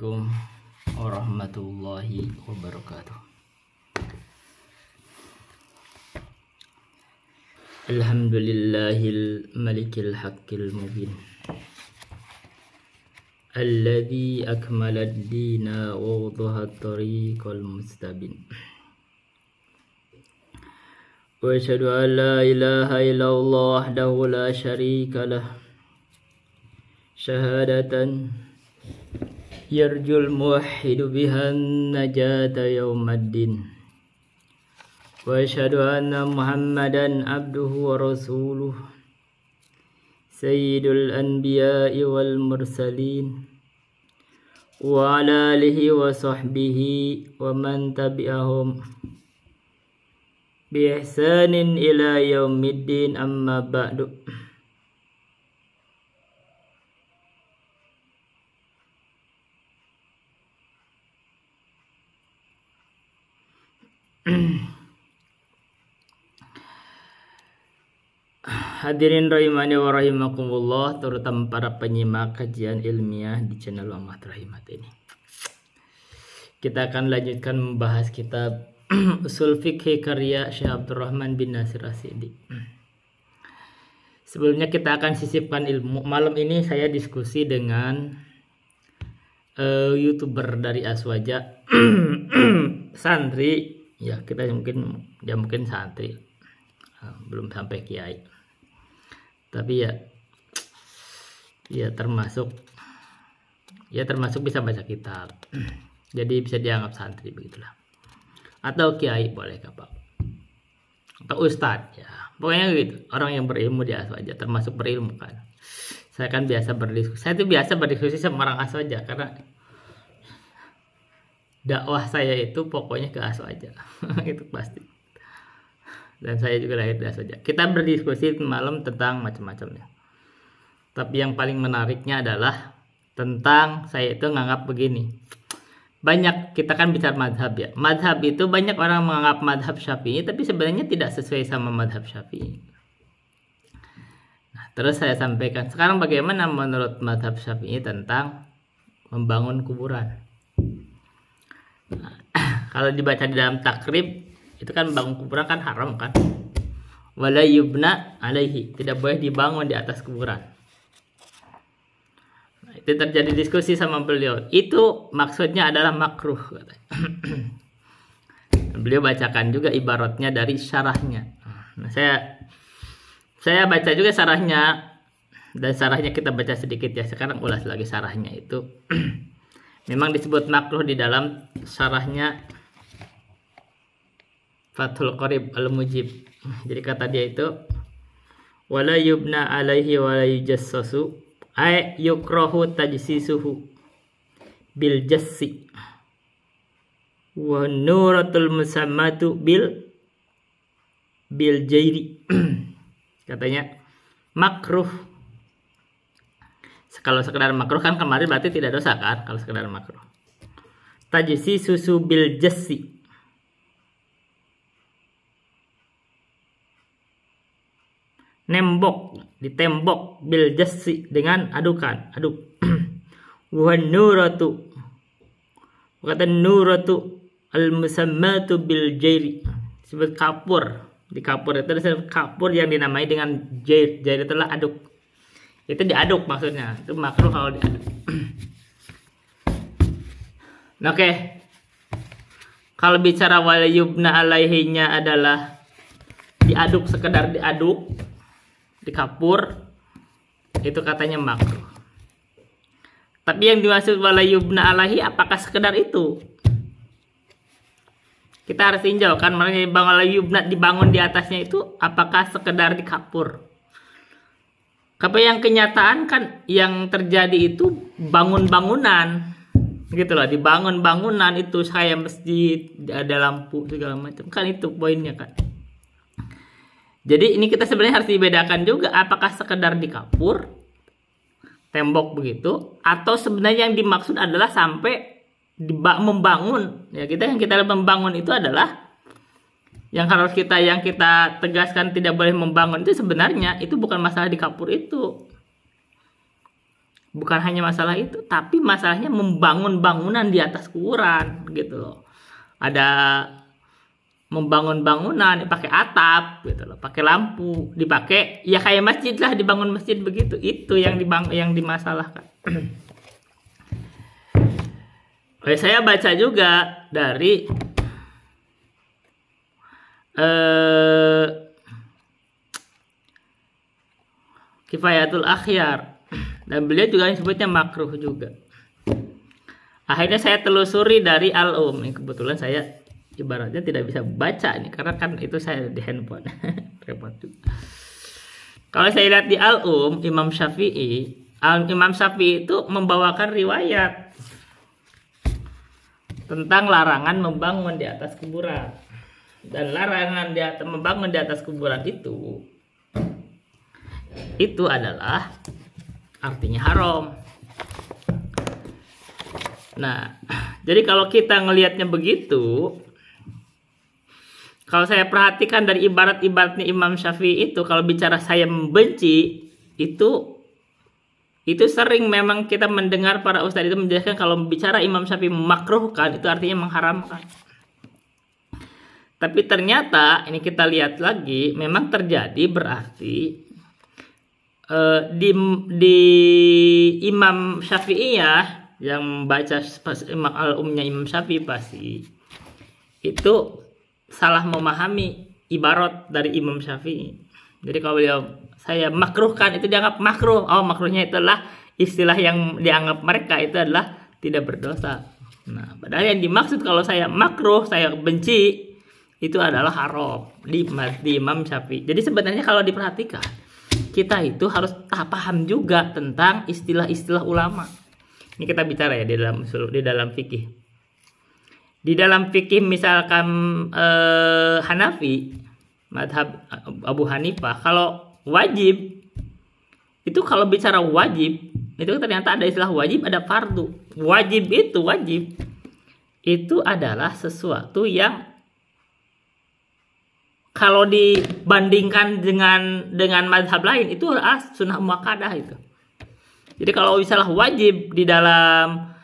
Assalamualaikum warahmatullahi wabarakatuh. Alhamdulillahil malikil haqqil mubin alladzi akmalad dina wa wadaha tariqal mustabin. Wa asyhadu an la ilaha illallah wahdahu la syarika lah syahadatan yarjul muwahhidu bihan najata yaumaddin. Wa asyhadu anna Muhammadan abduhu wa rasuluh sayyidul anbiya'i wal mursalin wa ala alihi wa sahbihi wa man tabi'ahum bi ihsanin ila yaumiddin, amma ba'du. Hadirin rahimani wa rahimakumullah, terutama para penyimak kajian ilmiah di channel Muhammad Rahimat ini. Kita akan lanjutkan membahas kitab Usul Fikih karya Syekh Abdurrahman bin Nasir As-Sa'di. Sebelumnya kita akan sisipkan ilmu. Malam ini saya diskusi dengan YouTuber dari Aswaja, santri. Ya, kita mungkin santri, belum sampai kiai. Tapi ya termasuk bisa baca kitab. Jadi bisa dianggap santri begitulah. Atau kiai boleh apa? Atau ustadz ya. Pokoknya gitu. Orang yang berilmu di Aswaja termasuk berilmu kan. Saya kan biasa berdiskusi. Saya tuh biasa berdiskusi sama orang Aswaja karena dakwah saya itu pokoknya ke Aswaja. Itu pasti. Dan saya juga lahir di Aswaja. Kita berdiskusi malam tentang macam-macamnya. Tapi yang paling menariknya adalah tentang saya itu nganggap begini. Banyak kita kan bicara madhab ya. Madhab itu banyak orang menganggap madhab Syafi'i, tapi sebenarnya tidak sesuai sama madhab Syafi'i. Nah, terus saya sampaikan sekarang bagaimana menurut madhab Syafi'i tentang membangun kuburan. Nah, kalau dibaca di dalam takrib itu kan bangun kuburan kan haram kan. Wala yubna alaihi, tidak boleh dibangun di atas kuburan. Nah, itu terjadi diskusi sama beliau. Itu maksudnya adalah makruh katanya. Beliau bacakan juga ibaratnya dari syarahnya. Nah, saya baca juga syarahnya, dan syarahnya kita baca sedikit ya. Sekarang ulas lagi syarahnya itu. Memang disebut makruh di dalam syarahnya Fathul Qarib Al-Mujib. Jadi kata dia itu wala yubna alaihi wala yujassasu ay yukrahu tajsisuhu bil jassi wa nuratul musammatu bil jairi. Katanya makruh. Kalau sekedar makruh kan kemarin berarti tidak dosa kan kalau sekedar makruh. Tajsisuhu bil jassi, nembok, ditembok, bil jassi, dengan aduk. Wa nuratu, kata nuratu al musammatu bil jairi, disebut kapur. Di kapur itu disebut kapur yang dinamai dengan jair. Jair itulah aduk. Itu diaduk maksudnya. Itu makruh kalau diaduk. Oke. Kalau bicara wala yubna alaihinya adalah diaduk, sekedar diaduk di kapur, itu katanya makruh. Tapi yang dimaksud wala yubna alaihi apakah sekedar itu? Kita harus tinjau kan, wala yubna dibangun di atasnya itu apakah sekedar di kapur? Tapi yang kenyataan kan yang terjadi itu bangun-bangunan. Gitu loh, dibangun bangunan itu kayak masjid, ada lampu segala macam. Kan itu poinnya kan. Jadi ini kita sebenarnya harus dibedakan juga apakah sekedar di kapur, tembok begitu, atau sebenarnya yang dimaksud adalah sampai membangun. Ya, yang kita membangun itu adalah yang kita tegaskan tidak boleh membangun itu sebenarnya itu bukan masalah di kapur itu. Bukan hanya masalah itu, tapi masalahnya membangun bangunan di atas kuburan gitu loh. Ada membangun bangunan pakai atap gitu loh, pakai lampu, dipakai ya kayak masjid lah, dibangun masjid begitu. Itu yang dimasalahkan. Saya baca juga dari Kifayatul Akhyar, dan beliau juga disebutnya makruh juga. Akhirnya saya telusuri dari kebetulan saya ibaratnya tidak bisa baca nih karena kan itu saya di handphone. Repot juga. Kalau saya lihat di Imam Syafi'i itu membawakan riwayat tentang larangan membangun di atas kuburan. Dan larangan membangun di atas kuburan itu adalah artinya haram. Nah, jadi kalau kita ngelihatnya begitu, kalau saya perhatikan dari ibarat-ibaratnya Imam Syafi'i itu, kalau bicara saya membenci, itu sering memang kita mendengar para ustadz itu menjelaskan kalau bicara Imam Syafi'i memakruhkan, itu artinya mengharamkan. Tapi ternyata ini kita lihat lagi, memang terjadi berarti di Imam Syafi'iyah yang baca Al-Umnya Imam Syafi'i pasti itu salah memahami ibarat dari Imam Syafi'i. Jadi kalau saya makruhkan, itu dianggap makruh. Oh, makruhnya itulah istilah yang dianggap mereka itu adalah tidak berdosa. Nah, padahal yang dimaksud kalau saya makruh, saya benci, itu adalah haram di Imam Syafi'i. Jadi sebenarnya kalau diperhatikan, kita itu harus paham juga tentang istilah-istilah ulama. Ini kita bicara ya di dalam fikih. Di dalam fikih misalkan Hanafi, madhab Abu Hanifah, kalau wajib itu, kalau bicara wajib itu ternyata ada istilah wajib, ada fardu. Wajib itu adalah sesuatu yang kalau dibandingkan dengan madhab lain itu sunnah muakkadah itu. Jadi kalau misalnya wajib di dalam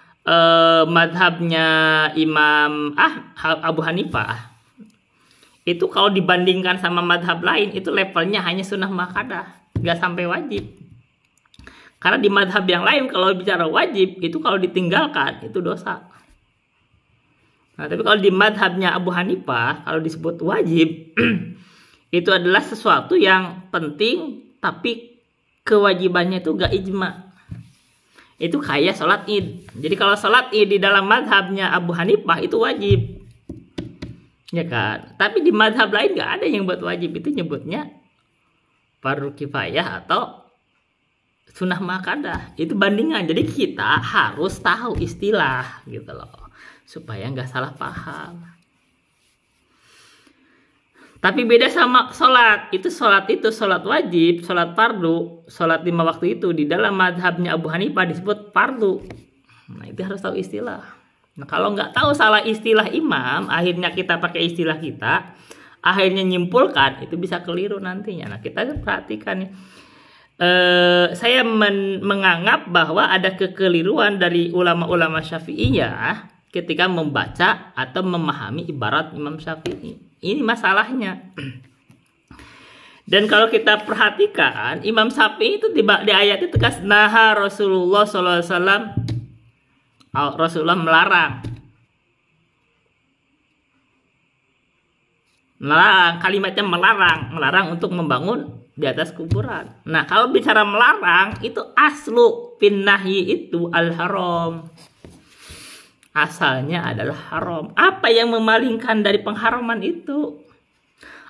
madhabnya Imam Abu Hanifah, itu kalau dibandingkan sama madhab lain itu levelnya hanya sunnah muakkadah, nggak sampai wajib. Karena di madhab yang lain kalau bicara wajib itu kalau ditinggalkan itu dosa. Nah, tapi kalau di madhabnya Abu Hanifah kalau disebut wajib itu adalah sesuatu yang penting tapi kewajibannya itu gak ijma. Itu kayak sholat id. Jadi kalau sholat id di dalam madhabnya Abu Hanifah itu wajib, ya kan? Tapi di madhab lain gak ada yang buat wajib, itu nyebutnya fardu kifayah atau sunnah muakkadah. Itu bandingan. Jadi kita harus tahu istilah gitu loh, supaya nggak salah paham. Tapi beda sama sholat. Sholat wajib, sholat fardu, sholat 5 waktu itu di dalam madhabnya Abu Hanifah disebut fardu. Nah, itu harus tahu istilah. Nah, kalau nggak tahu salah istilah imam, akhirnya kita pakai istilah kita, akhirnya nyimpulkan, itu bisa keliru nantinya. Nah, kita perhatikan nih. Saya menganggap bahwa ada kekeliruan dari ulama-ulama Syafi'iyah ketika membaca atau memahami ibarat Imam Syafi'i. Ini masalahnya. Dan kalau kita perhatikan, Imam Syafi'i itu di ayat itu tegas, naha Rasulullah SAW, Rasulullah melarang, kalimatnya melarang untuk membangun di atas kuburan. Nah, kalau bicara melarang itu aslu pinnahi itu al-haram. Asalnya adalah haram. Apa yang memalingkan dari pengharaman itu?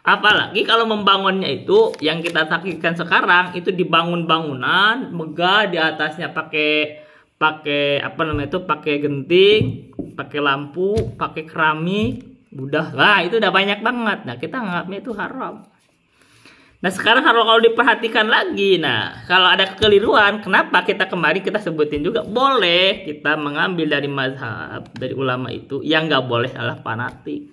Apalagi kalau membangunnya itu yang kita takutkan sekarang itu dibangun bangunan megah, di atasnya pakai pakai genting, pakai lampu, pakai keramik, udah itu udah banyak banget. Nah, kita anggapnya itu haram. Nah, sekarang kalau diperhatikan lagi, nah kalau ada kekeliruan, kenapa kita kemarin kita sebutin juga boleh kita mengambil dari mazhab dari ulama itu, yang nggak boleh adalah fanatik.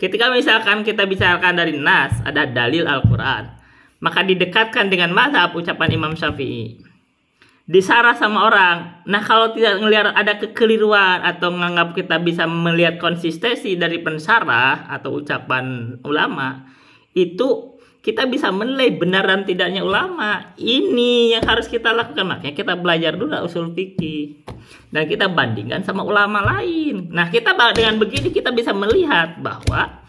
Ketika misalkan kita bicarakan dari nas, ada dalil Al-Quran, maka didekatkan dengan mazhab ucapan Imam Syafi'i. disarah sama orang. Nah, kalau tidak ngelihat ada kekeliruan atau menganggap kita bisa melihat konsistensi dari pensarah atau ucapan ulama, itu kita bisa menilai benar dan tidaknya ulama. Ini yang harus kita lakukan. Makanya kita belajar dulu usul fikih dan kita bandingkan sama ulama lain. Nah, kita dengan begini kita bisa melihat bahwa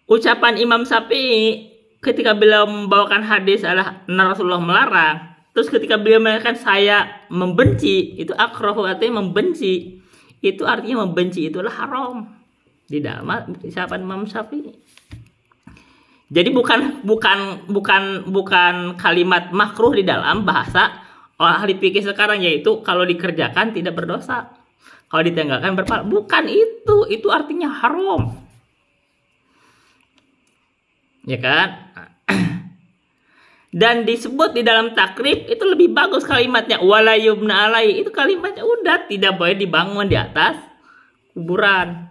ucapan Imam Syafi'i ketika beliau membawakan hadis adalah Rasulullah melarang. Terus ketika beliau mengatakan saya membenci, itu akrahu, artinya membenci. Itu artinya membenci itulah haram di dalam ucapan Imam Syafi'i. Jadi bukan kalimat makruh di dalam bahasa ahli fikih sekarang, yaitu kalau dikerjakan tidak berdosa, kalau ditinggalkan berpahala. Bukan itu artinya haram. Ya kan? Dan disebut di dalam takrib itu lebih bagus kalimatnya wala yubna alai. Itu kalimatnya udah tidak boleh dibangun di atas kuburan.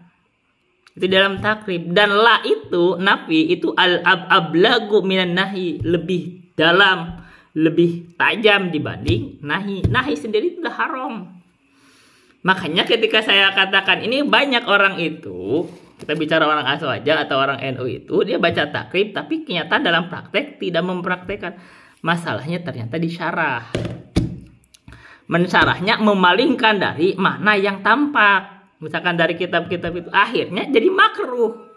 Itu dalam takrib. Dan la itu nafi itu al-ablagu minan nahi, lebih dalam, lebih tajam dibanding nahi. Nahi sendiri itu udah haram. Makanya ketika saya katakan ini banyak orang itu, kita bicara orang Aswaja atau orang NU itu, dia baca takrib tapi kenyataan dalam praktek tidak mempraktekkan. Masalahnya ternyata disyarah. Mensyarahnya memalingkan dari makna yang tampak. Misalkan dari kitab-kitab itu akhirnya jadi makruh.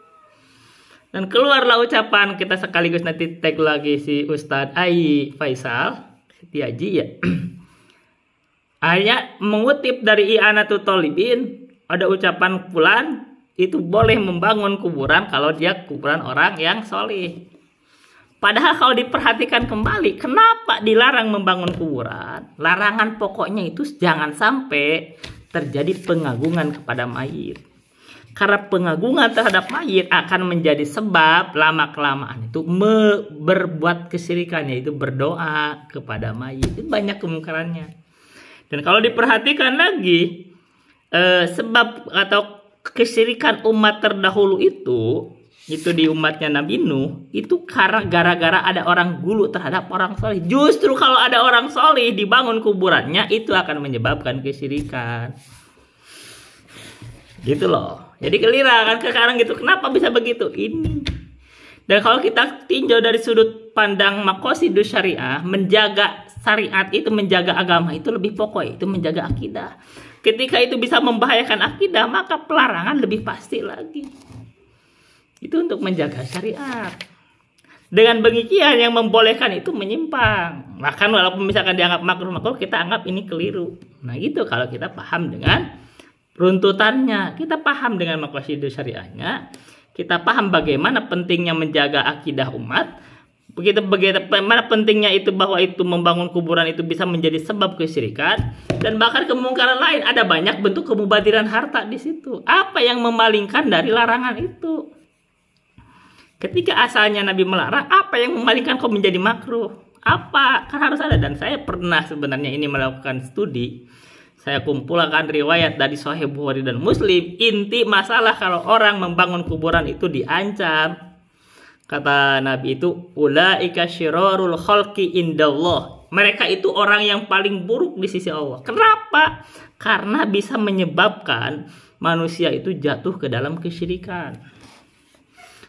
Dan keluarlah ucapan, kita sekaligus nanti tag lagi si Ustadz Ai Faisal Setiaji ya. Akhirnya mengutip dari I'anatul Thalibin, ada ucapan fulan itu boleh membangun kuburan kalau dia kuburan orang yang soleh. Padahal kalau diperhatikan kembali, kenapa dilarang membangun kuburan? Larangan pokoknya itu jangan sampai terjadi pengagungan kepada mayit. Karena pengagungan terhadap mayit akan menjadi sebab lama-kelamaan itu berbuat kesyirikan, yaitu berdoa kepada mayit. Itu banyak kemungkinannya. Dan kalau diperhatikan lagi, sebab atau kesyirikan umat terdahulu itu di umatnya Nabi Nuh, itu karena gara-gara ada orang gulu terhadap orang soleh. Justru kalau ada orang soleh dibangun kuburannya, itu akan menyebabkan kesyirikan. Gitu loh. Jadi kelira kan sekarang gitu. Kenapa bisa begitu? Ini. Dan kalau kita tinjau dari sudut pandang maqasidus syariah, menjaga syariat itu, menjaga agama itu lebih pokok, itu menjaga akidah. Ketika itu bisa membahayakan akidah, maka pelarangan lebih pasti lagi. Itu untuk menjaga syariat. Dengan demikian yang membolehkan itu menyimpang. Bahkan walaupun misalkan dianggap makruh, kita anggap ini keliru. Nah gitu kalau kita paham dengan runtutannya, kita paham dengan maqasidus syariahnya, kita paham bagaimana pentingnya menjaga akidah umat, bagaimana pentingnya itu bahwa itu membangun kuburan itu bisa menjadi sebab kesyirikan, dan bahkan kemungkaran lain. Ada banyak bentuk kemubadiran harta di situ. Apa yang memalingkan dari larangan itu? Ketika asalnya Nabi melarang, apa yang memalingkan kok menjadi makruh? Apa? Kan harus ada. Dan saya pernah sebenarnya ini melakukan studi. Saya kumpulkan riwayat dari Sahih Bukhari dan Muslim. Inti masalah kalau orang membangun kuburan itu diancam. Kata Nabi itu, ulaika syirarul khalqi indallah. Mereka itu orang yang paling buruk di sisi Allah. Kenapa? Karena bisa menyebabkan manusia itu jatuh ke dalam kesyirikan.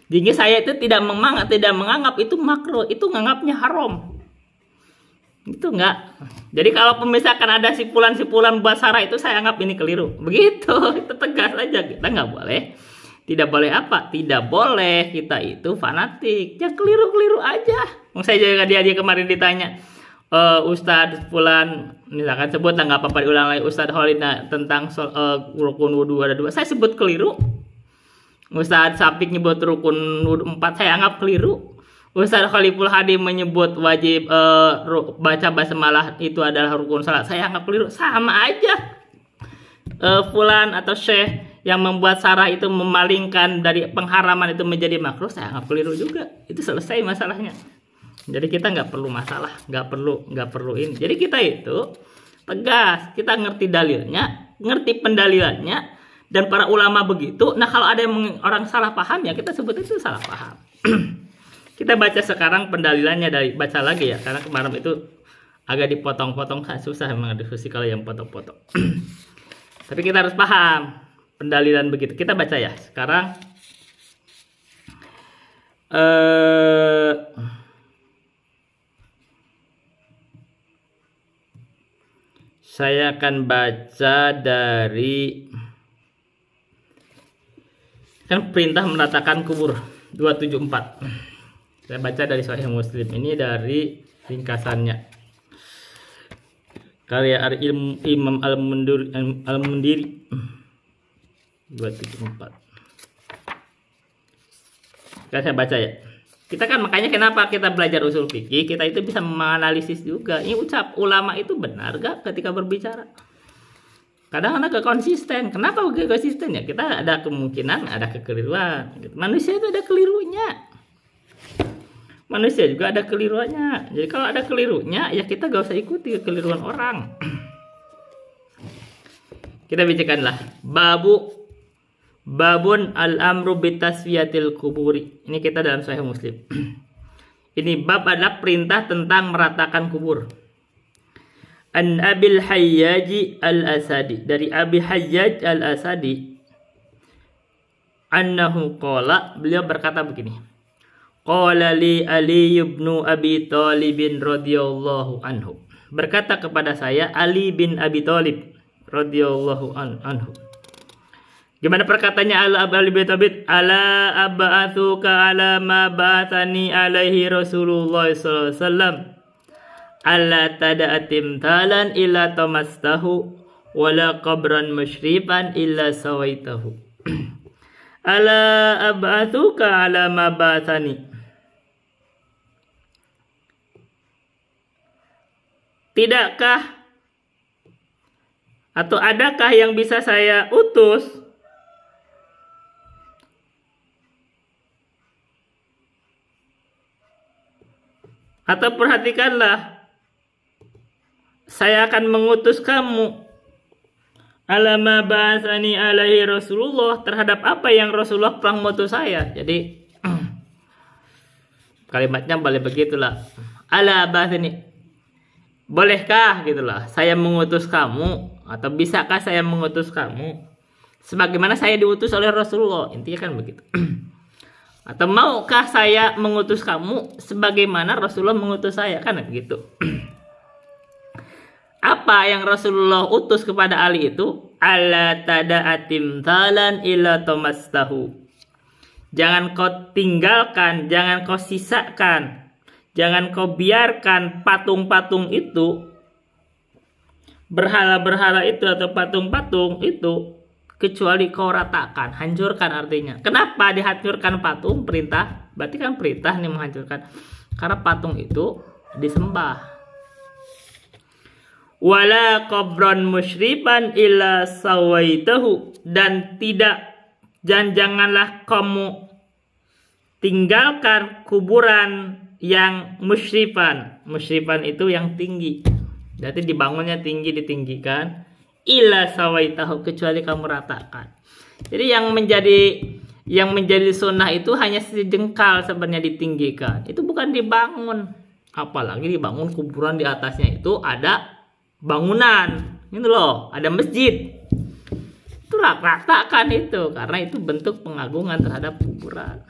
Jadi saya itu tidak menganggap itu makruh, itu menganggapnya haram. Itu enggak. Jadi kalau misalkan ada sipulan-sipulan buat sarah itu saya anggap ini keliru. Begitu, itu tegas aja. Kita nggak boleh. Tidak boleh apa? Tidak boleh kita itu fanatik. Ya keliru-keliru aja. Saya juga dia kemarin ditanya, Ustadz fulan, misalkan sebut nggak apa-apa diulang lagi, Ustadz Khalid tentang rukun wudhu ada 2. Saya sebut keliru. Ustadz Syafiq nyebut rukun wudhu 4, saya anggap keliru. Ustadz Khaliful Hadim menyebut wajib baca basmalah itu adalah rukun salat, saya anggap keliru. Sama aja. Fulan atau syekh yang membuat sarah itu memalingkan dari pengharaman itu menjadi makruh, saya anggap keliru juga. Itu selesai masalahnya. Jadi kita nggak perlu masalah, nggak perlu ini. Jadi kita itu tegas, kita ngerti dalilnya, ngerti pendalilannya, dan para ulama begitu. Nah kalau ada yang orang salah paham ya kita sebut itu salah paham. Kita baca sekarang pendalilannya, baca lagi ya, karena kemarin itu agak dipotong-potong, susah memang diskusi kalau yang potong-potong. Tapi kita harus paham pendalilan begitu. Kita baca ya. Sekarang saya akan baca dari, kan perintah meratakan kubur 274. Saya baca dari Sahih Muslim. Ini dari ringkasannya. Karya Imam Al-Mundiri 274. Kan saya baca ya. Kita kan makanya kenapa kita belajar usul fikih, kita itu bisa menganalisis juga. Ini ulama itu benar gak ketika berbicara? Kadang ada konsisten. Kenapa gak konsisten ya? Kita ada kemungkinan ada kekeliruan. Manusia itu ada kelirunya. Manusia juga ada keliruannya. Jadi kalau ada kelirunya, ya kita gak usah ikuti kekeliruan orang. Kita bicarakanlah. Babun al-amru bitasfiyatil kuburi. Ini kita dalam Sahih Muslim. Ini bab adalah perintah tentang meratakan kubur. An Abil Hayyaj al-Asadi. Dari Abi Hayyaj al-Asadi. Annahu qala. Beliau berkata begini. Qala li Ali ibn Abi Thalib radhiyallahu anhu. Berkata kepada saya Ali bin Abi Thalib radhiyallahu anhu. Gimana perkataannya Ali bin Abi Thalib? Ala ab'atsuka ala ma ba'athani alaihi Rasulullah sallallahu alaihi wasallam. Alla tada'atim talan illa tamastahu wala qabran musyrifan illa sawaitahu. Ala ab'atsuka ala ma ba'athani. Tidakkah atau adakah yang bisa saya utus atau perhatikanlah, saya akan mengutus kamu alama ba'atsani alaihi Rasulullah, terhadap apa yang Rasulullah telah mengutus saya. Jadi kalimatnya boleh begitulah. Ala ba'atsani, bolehkah gitulah saya mengutus kamu, atau bisakah saya mengutus kamu sebagaimana saya diutus oleh Rasulullah, intinya kan begitu. Atau maukah saya mengutus kamu sebagaimana Rasulullah mengutus saya, kan begitu. Apa yang Rasulullah utus kepada Ali itu? Alla tada'atim talan illa tamastahu. Jangan kau tinggalkan, jangan kau sisakan, jangan kau biarkan patung-patung itu, berhala-berhala itu atau patung-patung itu, kecuali kau ratakan, hancurkan artinya. Kenapa dihancurkan patung? Perintah, berarti kan perintah nih menghancurkan. Karena patung itu disembah. Wala qabran musyrifan illa sawaitahu, dan janganlah kamu tinggalkan kuburan yang musyrifan. Musyrifan itu yang tinggi. Berarti dibangunnya tinggi, ditinggikan. Illa sawaitahu, kecuali kamu ratakan. Jadi yang menjadi sunnah itu hanya sejengkal sebenarnya ditinggikan. Itu bukan dibangun. Apalagi dibangun kuburan, di atasnya itu ada bangunan. Ini loh, ada masjid. Itu ratakan itu, karena itu bentuk pengagungan terhadap kuburan.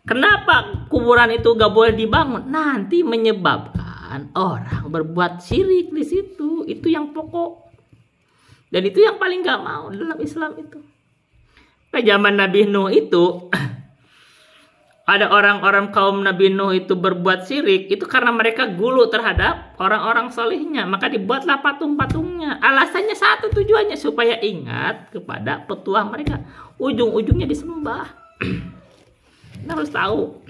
Kenapa kuburan itu gak boleh dibangun? Nanti menyebabkan orang berbuat syirik di situ. Itu yang pokok. Dan itu yang paling gak mau dalam Islam itu. Pada zaman Nabi Nuh itu, ada orang-orang kaum Nabi Nuh itu berbuat syirik. Itu karena mereka gulu terhadap orang-orang solehnya. Maka dibuatlah patung-patungnya. Alasannya satu, tujuannya supaya ingat kepada petuah mereka. Ujung-ujungnya disembah. Kita harus tahu.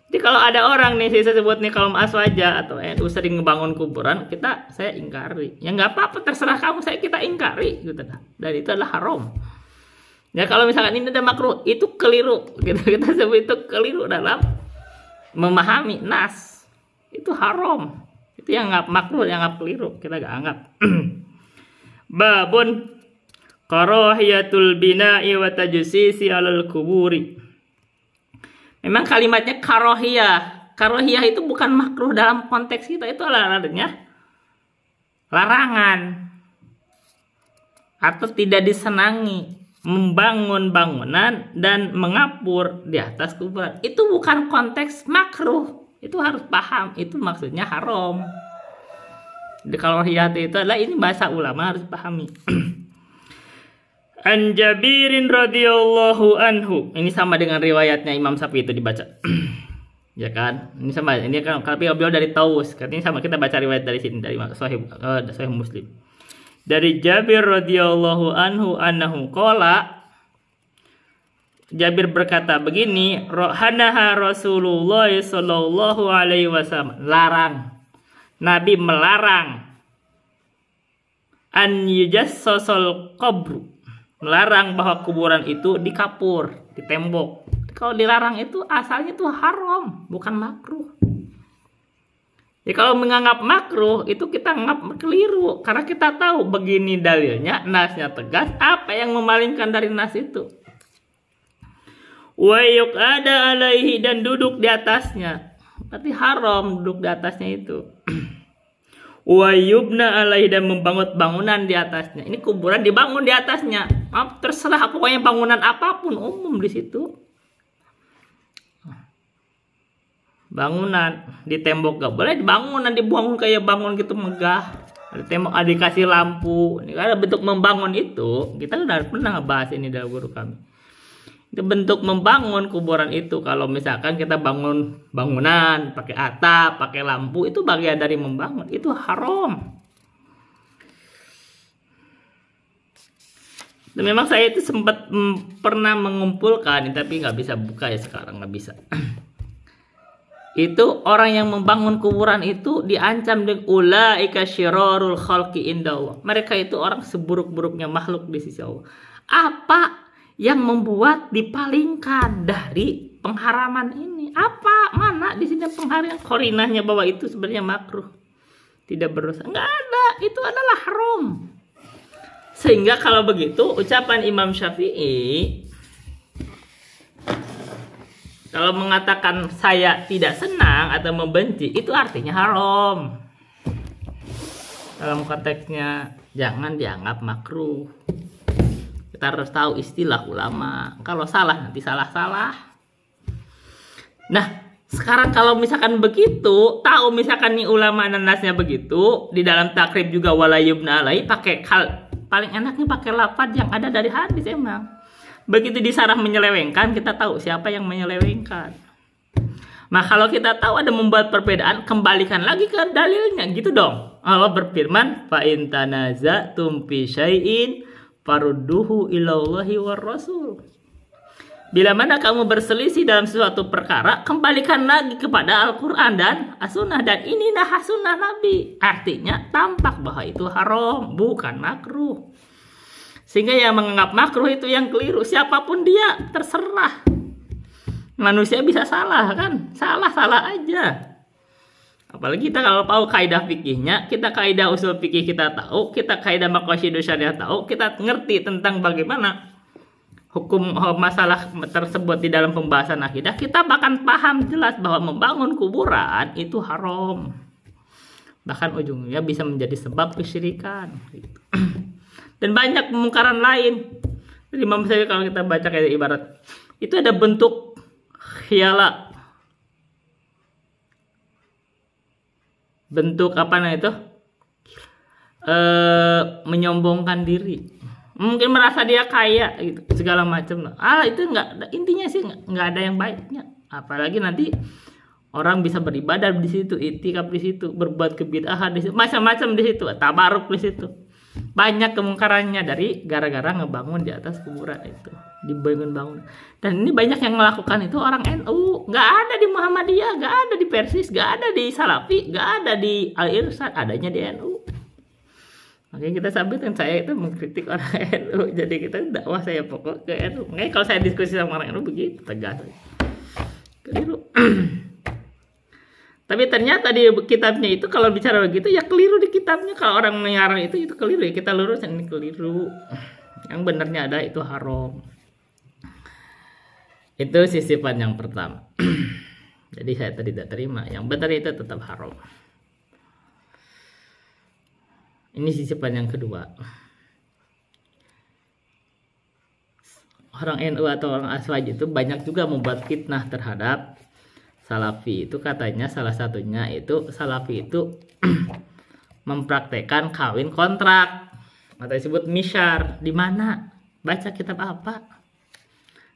Jadi kalau ada orang nih, saya sebut nih kaum aswaja atau NU sering ngebangun kuburan, saya ingkari. Ya nggak apa-apa, terserah kamu, kita ingkari gitu. Dan itu adalah haram. Ya kalau misalkan ini ada makruh, itu keliru. Kita sebut itu keliru dalam memahami nas. Itu haram. Itu yang nggak makruh, yang nggak keliru. Kita nggak anggap. Babun karahiyatul bina'i wa tajsisi alal kuburi. Memang kalimatnya karohiyah. Karohiyah itu bukan makruh dalam konteks kita, itu adanya larangan atau tidak disenangi membangun bangunan dan mengapur di atas kuburan. Itu bukan konteks makruh, itu harus paham, itu maksudnya haram. Jadi karohiyah itu adalah, ini bahasa ulama harus pahami. An Jabirin radhiyallahu anhu. Ini sama dengan riwayatnya Imam Syafi'i itu dibaca. Ya kan? Ini sama. Ini kan kalau beliau dari Taus. Katanya sama, kita baca riwayat dari sini dari Sahih Muslim. Dari Jabir radhiyallahu anhu annahu qala, Jabir berkata begini, rohanaha Rasulullah sallallahu alaihi wasallam, larang. Nabi melarang an yujassasal qabru, melarang bahwa kuburan itu dikapur, ditembok. Kalau dilarang itu asalnya itu haram, bukan makruh. Ya kalau menganggap makruh itu kita anggap keliru, karena kita tahu begini dalilnya, nasnya tegas, apa yang memalingkan dari nas itu. Wa yuqada alaihi, dan duduk di atasnya. Berarti haram duduk di atasnya itu. Wa yubna alaihi, dan membangun bangunan di atasnya. Ini kuburan dibangun di atasnya. Terserah pokoknya bangunan apapun umum di situ. Bangunan di tembok gak boleh, bangunan dibangun kayak bangun gitu megah. Di tembok dikasih lampu. Ini kan bentuk membangun itu. Kita udah pernah ngebahas ini dari guru kami. Itu bentuk membangun kuburan itu. Kalau misalkan kita bangun bangunan pakai atap, pakai lampu, itu bagian dari membangun. Itu haram. Dan memang saya itu sempat pernah mengumpulkan, tapi nggak bisa buka ya sekarang, nggak bisa. Itu orang yang membangun kuburan itu diancam dengan ulaika syirarul khalqi indallah. Mereka itu orang seburuk-buruknya makhluk di sisi Allah. Apa yang membuat dipalingkan dari pengharaman ini? Apa? Mana di sini pengharaman? Korinahnya bahwa itu sebenarnya makruh, tidak berdosa. Enggak ada. Itu adalah haram. Sehingga kalau begitu ucapan Imam Syafi'i, kalau mengatakan saya tidak senang atau membenci, itu artinya haram. Dalam konteksnya jangan dianggap makruh. Kita harus tahu istilah ulama. Kalau salah nanti salah-salah. Nah, sekarang kalau misalkan begitu, tahu misalkan nih ulama nasnya begitu, di dalam takrib juga wala yubna alai, pakai paling enaknya pakai lafaz yang ada dari hadis emang. Begitu disarah menyelewengkan, kita tahu siapa yang menyelewengkan. Nah, kalau kita tahu ada membuat perbedaan, kembalikan lagi ke dalilnya, gitu dong. Allah berfirman, fa in tanaza'tum fi syai'in farudduhu ilallahi war rasul. Bila mana kamu berselisih dalam suatu perkara, kembalikan lagi kepada Al-Quran dan As-Sunnah. Dan inilah Sunnah Nabi. Artinya tampak bahwa itu haram, bukan makruh. Sehingga yang menganggap makruh itu yang keliru. Siapapun dia, terserah. Manusia bisa salah kan? Salah-salah aja. Apalagi kita kalau tahu kaidah fikihnya, kita kaidah usul fikih kita tahu, kita kaidah maqasidus syariah tahu, kita ngerti tentang bagaimana hukum masalah tersebut di dalam pembahasan akidah, kita bahkan paham jelas bahwa membangun kuburan itu haram. Bahkan ujungnya bisa menjadi sebab kesyirikan. Gitu. Dan banyak kemungkaran lain. Jadi Imam Syafi'i kalau kita baca kayak ibarat, itu ada bentuk khiyala. Bentuk apa namanya itu? Menyombongkan diri. Mungkin merasa dia kaya gitu, segala macam. Itu enggak, intinya sih enggak ada yang baiknya. Apalagi nanti orang bisa beribadah di situ, itikaf di situ, berbuat kebid'ahan di situ, macam-macam di situ, tabaruk di situ. Banyak kemungkarannya dari gara-gara ngebangun di atas kuburan itu, dibangun-bangun. Dan ini banyak yang melakukan itu orang NU, nggak ada di Muhammadiyah, nggak ada di Persis, nggak ada di Salafi, nggak ada di Al-Irsyad, adanya di NU. Makanya kita sampaikan, saya itu mengkritik orang NU, jadi kita dakwah saya pokok ke NU. Makanya kalau saya diskusi sama orang NU begitu tegas, keliru. Tapi ternyata di kitabnya itu kalau bicara begitu ya keliru di kitabnya. Kalau orang mengarang itu keliru ya, kita luruskan ini keliru. Yang benarnya ada itu haram. Itu sisipan yang pertama. Jadi saya tidak terima. Yang benar itu tetap haram. Ini sisipan yang kedua. Orang NU atau orang Aswaj itu banyak juga membuat fitnah terhadap Salafi. Itu katanya salah satunya itu Salafi itu mempraktekkan kawin kontrak atau disebut misyar. Di mana? Baca kitab apa?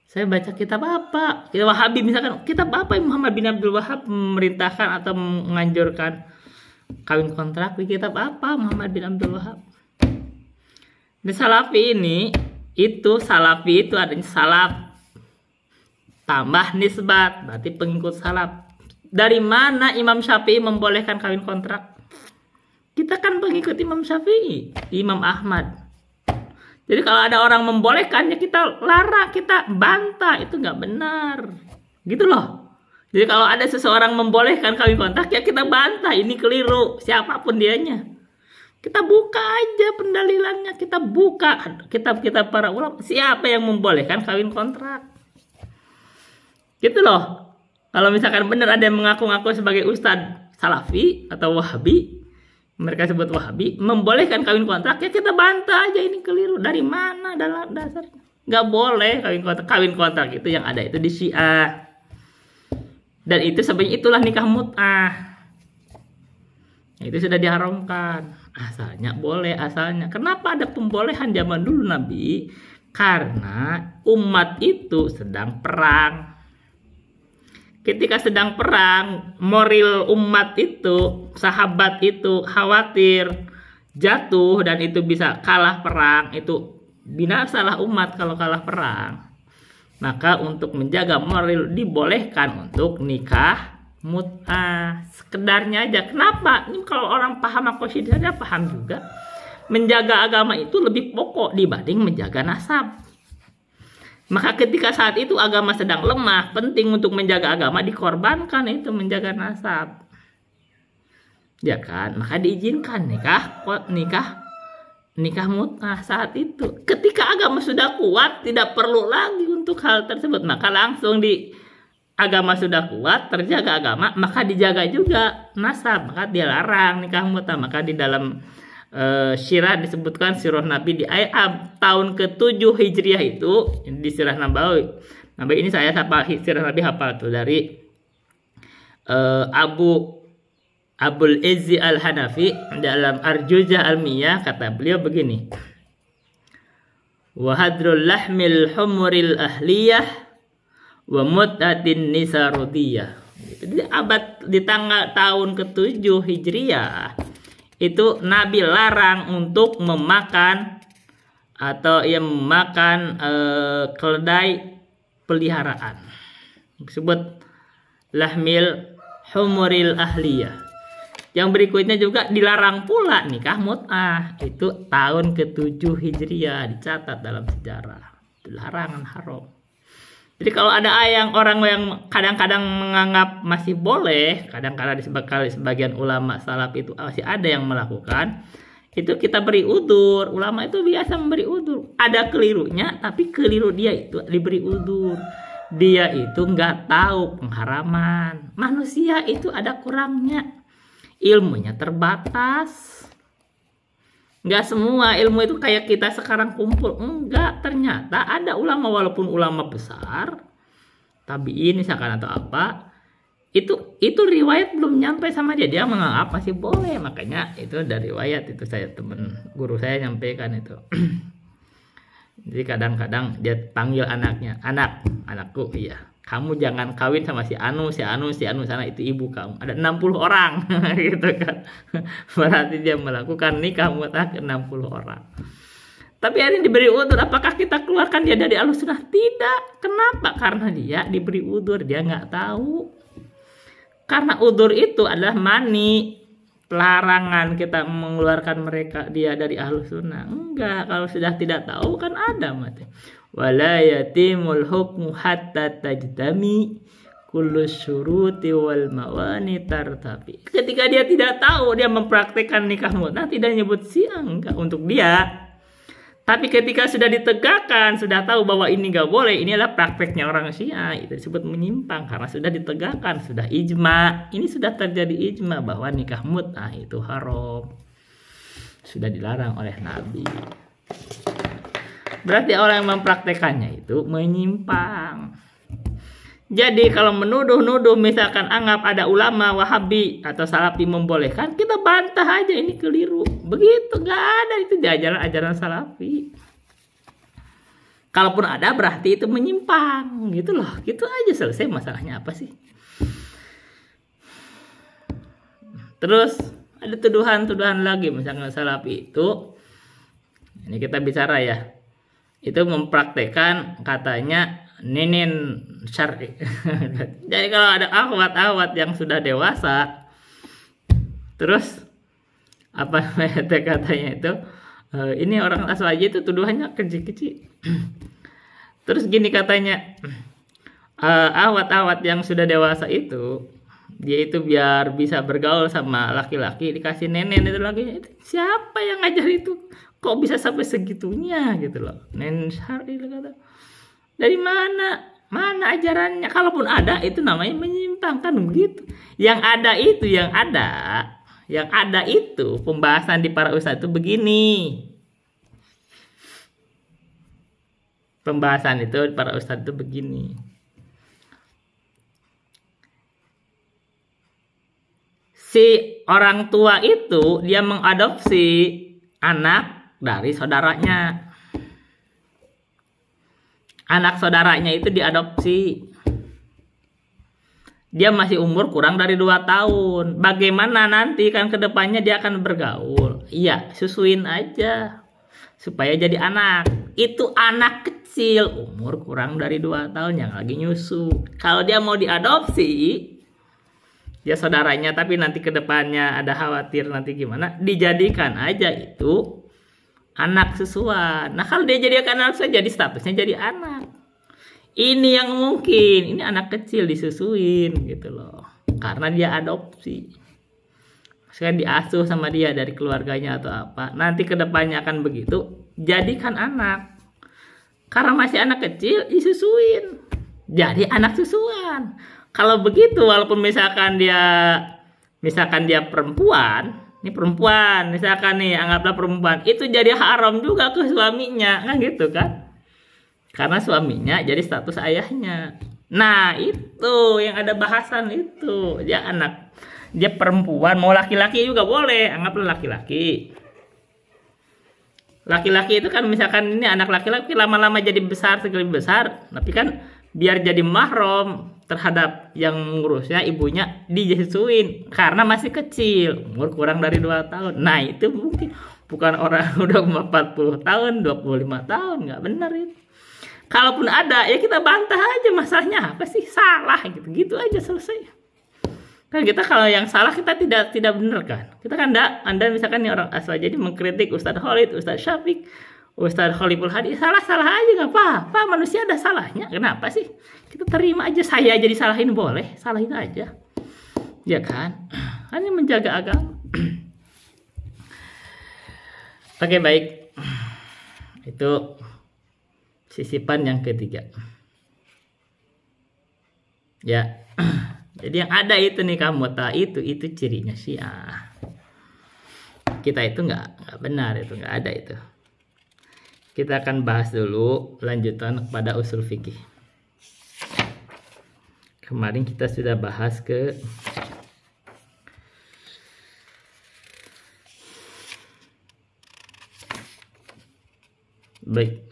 Saya baca kitab apa? Kitab Wahabi misalkan, kitab apa yang Muhammad bin Abdul Wahab memerintahkan atau menganjurkan kawin kontrak? Di kitab apa Muhammad bin Abdul Wahab? Di Salafi ini, Salafi itu adanya salaf tambah nisbat, berarti pengikut salaf. Dari mana Imam Syafi'i membolehkan kawin kontrak? Kita kan pengikut Imam Syafi'i, Imam Ahmad. Jadi kalau ada orang membolehkannya kita larang, kita bantah, itu nggak benar. Gitu loh. Jadi kalau ada seseorang membolehkan kawin kontrak ya kita bantah, ini keliru, siapapun dianya. Kita buka aja pendalilannya, kita buka kitab-kitab para ulama, siapa yang membolehkan kawin kontrak. Gitu loh. Kalau misalkan benar ada yang mengaku-ngaku sebagai ustadz Salafi atau Wahabi, mereka sebut Wahabi, membolehkan kawin kontrak, ya kita bantah aja, ini keliru. Dari mana dalam dasarnya? Nggak boleh kawin kontrak. Kawin kontrak itu yang ada itu di Syiah. Dan itu sebenarnya itulah nikah mut'ah. Itu sudah diharamkan. Asalnya boleh, asalnya. Kenapa ada pembolehan zaman dulu Nabi? Karena umat itu sedang perang. Ketika sedang perang, moral umat itu, sahabat itu khawatir jatuh dan itu bisa kalah perang, itu binasalah umat kalau kalah perang. Maka untuk menjaga moral dibolehkan untuk nikah mut'ah. Sekedarnya aja. Kenapa? Ini kalau orang paham aqaidah saja paham juga. Menjaga agama itu lebih pokok dibanding menjaga nasab. Maka ketika saat itu agama sedang lemah, penting untuk menjaga agama dikorbankan itu menjaga nasab. Ya kan? Maka diizinkan nikah mut'ah saat itu. Ketika agama sudah kuat, tidak perlu lagi untuk hal tersebut. Maka langsung agama sudah kuat, terjaga agama, maka dijaga juga nasab. Maka dia larang nikah mut'ah. Maka di dalam sirah disebutkan sirah Nabi di ayat tahun ke-7 Hijriah itu di sirah Nabawi. Nabi ini saya hafal sirah Nabi hafal tuh dari Abul Izzi Al-Hanafi dalam Arjuzah Al-Miyah, kata beliau begini. Wa hadrul lahmil humuril ahliyah wa mut'atin nisarudiyah. Di tanggal tahun ke-7 Hijriah itu Nabi larang untuk memakan atau memakan keledai peliharaan. Disebut lahmil humuril ahliyah. Yang berikutnya juga dilarang pula nikah mut'ah. Itu tahun ke-7 Hijriah, dicatat dalam sejarah. Itu larangan haram. Jadi kalau ada orang yang kadang-kadang menganggap masih boleh, kadang-kadang sebagian ulama salaf itu masih ada yang melakukan, itu kita beri udzur. Ulama itu biasa memberi udzur. Ada kelirunya, tapi keliru dia itu diberi udzur. Dia itu nggak tahu pengharaman. Manusia itu ada kurangnya. Ilmunya terbatas. Nggak semua ilmu itu kayak kita sekarang kumpul. Enggak, ternyata ada ulama walaupun ulama besar, tabi'in misalkan atau apa, itu riwayat belum nyampe sama dia. Dia menganggap masih boleh. Makanya itu dari riwayat itu teman guru saya nyampaikan itu. Jadi kadang-kadang dia panggil anaknya, anakku, iya, kamu jangan kawin sama si Anu sana, itu ibu kamu. Ada 60 orang gitu kan. Berarti dia melakukan nikah mut'ah ke 60 orang. Tapi hari ini diberi udzur. Apakah kita keluarkan dia dari Ahlussunnah? Tidak. Kenapa? Karena dia diberi udzur, dia nggak tahu. Karena udzur itu adalah mani. Larangan kita mengeluarkan dia dari Ahlussunnah. Enggak, kalau sudah tidak tahu kan ada mati. Wala yatimul hukmu hatta tajtami kullu syuruti wal mawani tartabi. Ketika dia tidak tahu, dia mempraktikkan nikah mut'ah, tidak nyebut siang, enggak untuk dia. Tapi ketika sudah ditegakkan, sudah tahu bahwa ini nggak boleh, ini adalah prakteknya orang Syiah, itu disebut menyimpang karena sudah ditegakkan, sudah ijma. Ini sudah terjadi ijma bahwa nikah mut'ah itu haram, sudah dilarang oleh Nabi. Berarti orang yang mempraktekannya itu menyimpang. Jadi kalau menuduh-nuduh, misalkan anggap ada ulama Wahabi atau Salafi membolehkan, kita bantah aja ini keliru. Begitu, nggak ada itu di ajaran-ajaran Salafi. Kalaupun ada berarti itu menyimpang, gitu loh. Gitu aja, selesai masalahnya apa sih? Terus ada tuduhan-tuduhan lagi, misalkan Salafi itu, ini kita bicara ya, itu mempraktekkan katanya ninin syar'i. Jadi kalau ada akhwat yang sudah dewasa, terus apa katanya itu, ini orang aswaji itu tuduhannya kecil-kecil. Terus gini katanya, awat-awat yang sudah dewasa itu, dia itu biar bisa bergaul sama laki-laki dikasih nenek itu lagi. Siapa yang ngajar itu? Kok bisa sampai segitunya gitu loh? Nenek syar'i kata. Dari mana? Mana ajarannya? Kalaupun ada itu namanya menyimpang, kan begitu. Yang ada itu pembahasan di para ustadz itu begini. Pembahasan itu para ustadz itu begini. Si orang tua itu dia mengadopsi anak dari saudaranya. Anak saudaranya itu diadopsi. Dia masih umur kurang dari 2 tahun. Bagaimana nanti kan kedepannya dia akan bergaul? Iya, susuin aja supaya jadi anak. Itu anak kecil umur kurang dari 2 tahun yang lagi nyusu. Kalau dia mau diadopsi, dia saudaranya tapi nanti kedepannya ada khawatir nanti gimana, dijadikan aja itu anak susuan. Nah kalau dia jadi anak susuan, jadi statusnya jadi anak. Ini yang mungkin, ini anak kecil disusuin gitu loh, karena dia adopsi. Sekarang diasuh sama dia dari keluarganya atau apa. Nanti kedepannya akan begitu, jadikan anak. Karena masih anak kecil, disusuin. Jadi anak susuan. Kalau begitu, walaupun misalkan dia perempuan, ini perempuan, misalkan nih anggaplah perempuan, itu jadi haram juga ke suaminya, kan gitu kan? Karena suaminya jadi status ayahnya. Nah itu yang ada bahasan itu. Dia perempuan, mau laki-laki juga boleh. Anggaplah laki-laki. Laki-laki itu kan misalkan ini anak laki-laki lama-lama jadi besar, sekali besar. Tapi kan biar jadi mahram terhadap yang mengurusnya, ibunya disusuin. Karena masih kecil, umur kurang dari 2 tahun. Nah itu mungkin bukan orang udah 40 tahun, 25 tahun. Nggak benar itu. Kalaupun ada, ya kita bantah aja, masalahnya apa sih? Salah gitu aja, selesai. Kan kita kalau yang salah kita tidak benar kan? Kita kan Anda misalkan nih orang asal jadi mengkritik Ustadz Khalid, Ustadz Syafiq, Ustadz Khaliful Hadi, salah aja nggak apa-apa, manusia ada salahnya. Kenapa sih? Kita terima aja, saya aja disalahin boleh, salahin aja. Ya kan? Ini menjaga agama. Oke, baik. Itu sisipan yang ketiga. Ya. Jadi yang ada itu nikah mut'ah itu cirinya Syiah. Kita itu nggak benar, itu nggak ada itu. Kita akan bahas dulu lanjutan kepada usul fikih. Kemarin kita sudah bahas ke baik.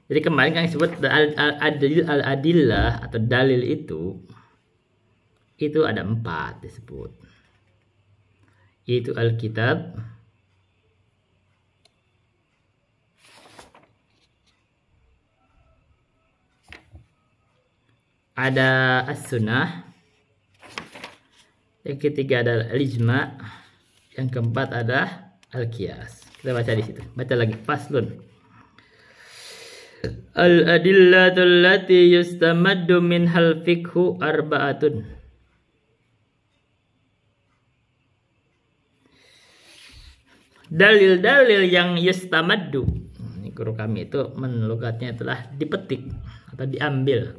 Jadi kemarin kan disebut al-adillah atau dalil itu ada 4 disebut. Yaitu Alkitab, ada as-sunnah, yang ketiga ada al-ijma, yang keempat ada al-qiyas. Kita baca di situ. Baca lagi, faslun. Al-adillatul lati yustamaddu minhal fikhu arba'atun. dalil-dalil yang yustamaddu. Ini guru kami itu menugatnya itulah dipetik atau diambil,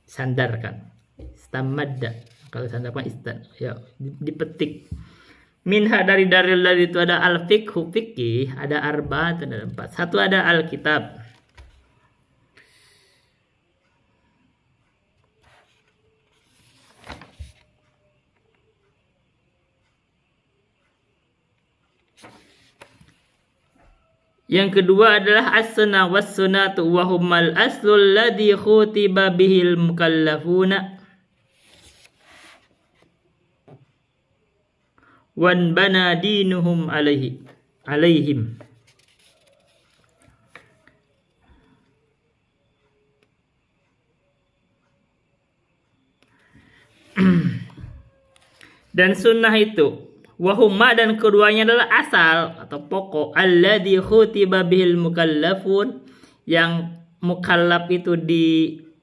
sandarkan. Istamadda, kalau sandarkan istan, ya dipetik. Minha dari dalil itu ada al-fiqhu fikih, ada arba'at, ada 4. Satu ada al-kitab. Yang kedua adalah as-sunnah was-sunnatu wa humal aslul ladzi khutiba bihil mukallafuna wan bana dinuhum alaihim. Dan sunnah itu wahuma, dan keduanya adalah asal atau pokok, alladzi khutiba bihil mukallafun, yang mukallaf itu diberikan,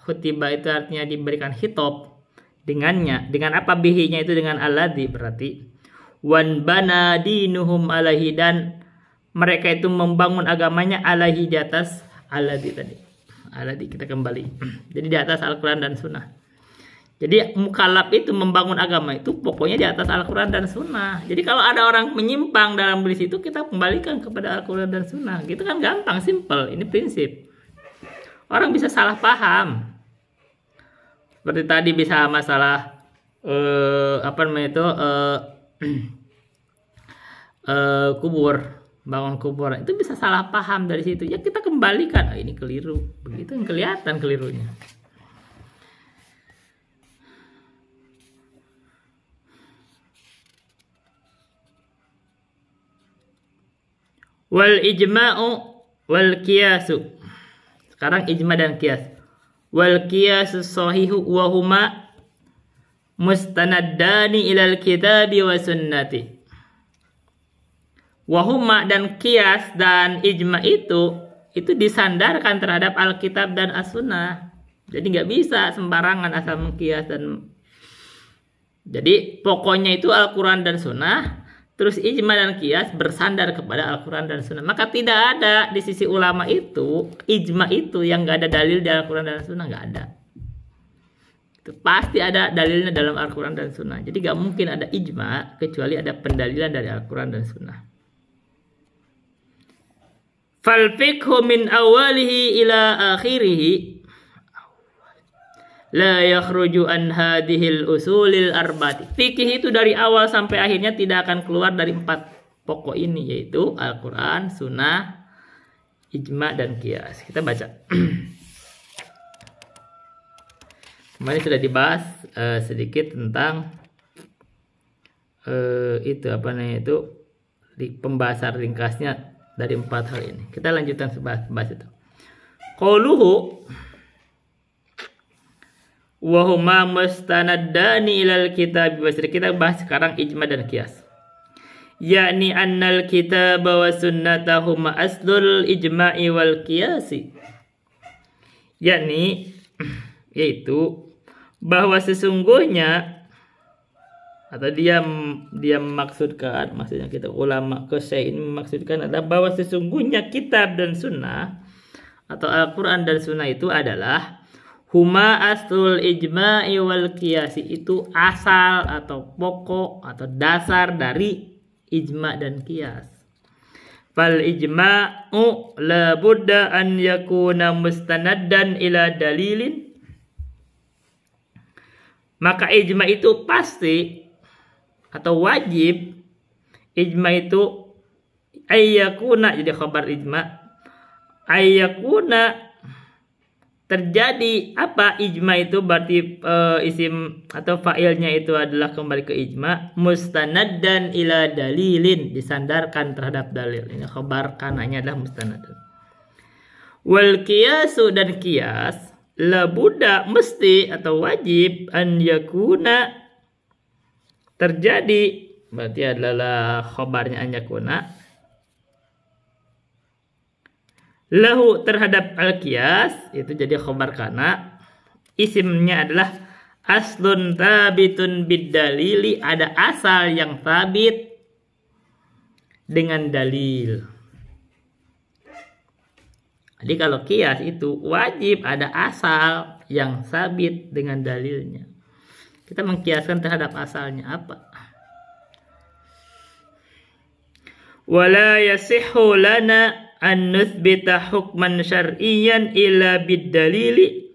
khutiba itu artinya diberikan hitop dengannya. Dengan apa? Bihinya itu dengan alladzi, berarti wan bana dinuhum alaihi, dan mereka itu membangun agamanya alaihi, di atas alladzi tadi. Alladzi kita kembali. Jadi di atas Al-Qur'an dan Sunnah. Jadi mukallaf itu membangun agama itu pokoknya di atas Al-Quran dan Sunnah. Jadi kalau ada orang menyimpang dalam beris itu, kita kembalikan kepada Al-Quran dan Sunnah. Gitu kan gampang, simple. Ini prinsip. Orang bisa salah paham. Seperti tadi bisa masalah kubur, bangun kubur. Itu bisa salah paham dari situ. Ya kita kembalikan. Ini keliru. Begitu kelihatan kelirunya. Wal ijma'u wal qiyasu. Sekarang ijma dan qiyas. Wal qiyasu sahihu wa huma mustanaddani ilal kitabi wa sunnati. Wa huma, dan qiyas dan ijma itu disandarkan terhadap Alkitab dan As-Sunnah. Jadi nggak bisa sembarangan asal mengkias dan. Jadi pokoknya itu Al-Quran dan Sunnah. Terus ijma dan qiyas bersandar kepada Al-Quran dan Sunnah. Maka tidak ada di sisi ulama itu, ijma itu yang nggak ada dalil di Al-Quran dan Sunnah, nggak ada. Itu pasti ada dalilnya dalam Al-Quran dan Sunnah. Jadi nggak mungkin ada ijma kecuali ada pendalilan dari Al-Quran dan Sunnah. Fal fiqhu min awalihi ila akhirihi la yakhruju an hadhil usulil arba'ati. Fikih itu dari awal sampai akhirnya tidak akan keluar dari 4 pokok ini, yaitu Al-Quran, Sunnah, ijma, dan qiyas. Kita baca. Kemarin sudah dibahas sedikit tentang itu apa namanya itu, di pembahasan ringkasnya dari 4 hal ini. Kita lanjutkan bahas itu. Qauluhu wa huma mustanaddani ilal kitab wa sunnah. Kita bahas sekarang ijma dan qiyas. Yakni annal kitab wa sunnata huma aslul ijma'i wal qiyasi. Yakni yaitu bahwa sesungguhnya, atau dia memaksudkan, maksudnya kita ulama Qusay ini memaksudkan adalah bahwa sesungguhnya kitab dan sunnah atau Al-Quran dan Sunnah itu adalah huma aslul ijma'i wal qiyasi, itu asal atau pokok atau dasar dari ijma' dan qiyas. Fal ijma'u la budda an yakuna mustanaddan ila dalilin. Maka ijma' itu pasti atau wajib, ijma' itu ayyakuna, jadi khabar ijma', ayyakuna terjadi apa, ijma itu berarti isim atau fa'ilnya itu adalah kembali ke ijma, mustanaddan ila dalilin, disandarkan terhadap dalil. Ini khabar kananya adalah mustanaddan. Wal qiyasu, dan qiyas la budda, mesti atau wajib, an yakuna terjadi, berarti adalah khabarnya an yakuna, lahu terhadap al-qiyas, itu jadi khabar kana, isimnya adalah aslun thabitun bid-dalili, ada asal yang sabit dengan dalil. Jadi kalau kias itu wajib ada asal yang sabit dengan dalilnya. Kita mengkiaskan terhadap asalnya apa? Wala yasihhu lana an nuthbita hukman syar'iyyan illa bid-dalili,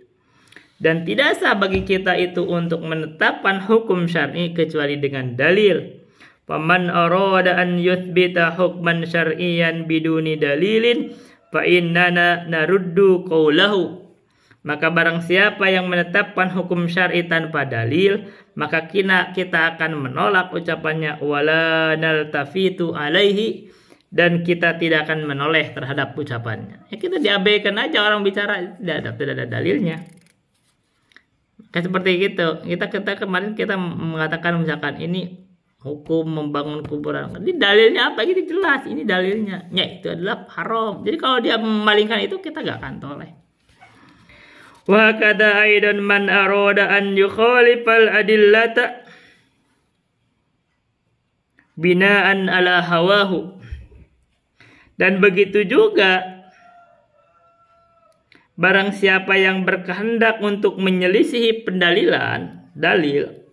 dan tidak sah bagi kita itu untuk menetapkan hukum syar'i kecuali dengan dalil. Faman arada an yuthbita hukman syar'iyyan biduni dalilin fa innana naruddu qawlahu. Maka barang siapa yang menetapkan hukum syar'i tanpa dalil, maka kita akan menolak ucapannya, wala naltafitu alaihi, dan kita tidak akan menoleh terhadap ucapannya. Ya, kita diabaikan aja orang bicara, tidak ada dalilnya. Kayak seperti gitu. Kita kemarin kita mengatakan misalkan ini hukum membangun kuburan. Ini dalilnya apa? Ini jelas. Ini dalilnya. Ya, itu adalah haram. Jadi kalau dia memalingkan itu, kita gak akan toleh. Wa kada aidan man arada an yukhalifal adillata binaan ala hawahu. Dan begitu juga barang siapa yang berkehendak untuk menyelisihi dalil,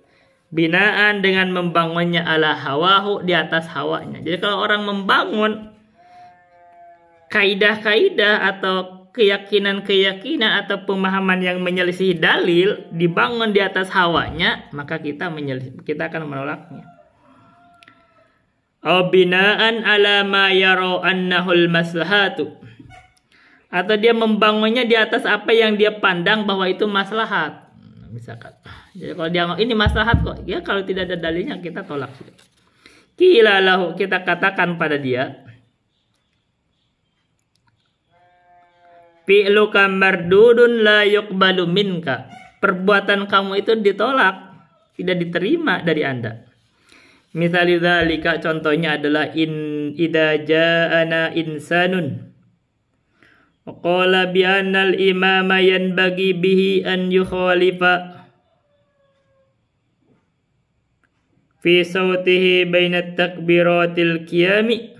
binaan dengan membangunnya ala hawahu, di atas hawanya. Jadi kalau orang membangun kaidah-kaidah atau keyakinan-keyakinan atau pemahaman yang menyelisihi dalil, dibangun di atas hawanya, maka kita akan menolaknya. Au binaan ala ma yara annahul maslahatu, atau dia membangunnya di atas apa yang dia pandang bahwa itu maslahat. Misalkan, jadi kalau dia ini maslahat kok, ya kalau tidak ada dalilnya kita tolak. Qila lahu, kita katakan pada dia, fi'luka mardudun la yuqbalu minka, perbuatan kamu itu ditolak, tidak diterima dari Anda. Misal dzalika, contohnya adalah idza ja'ana insanun qala bi annal imama yanbaghi bihi an yukhalifa fi sawtihi baina takbiratil qiyami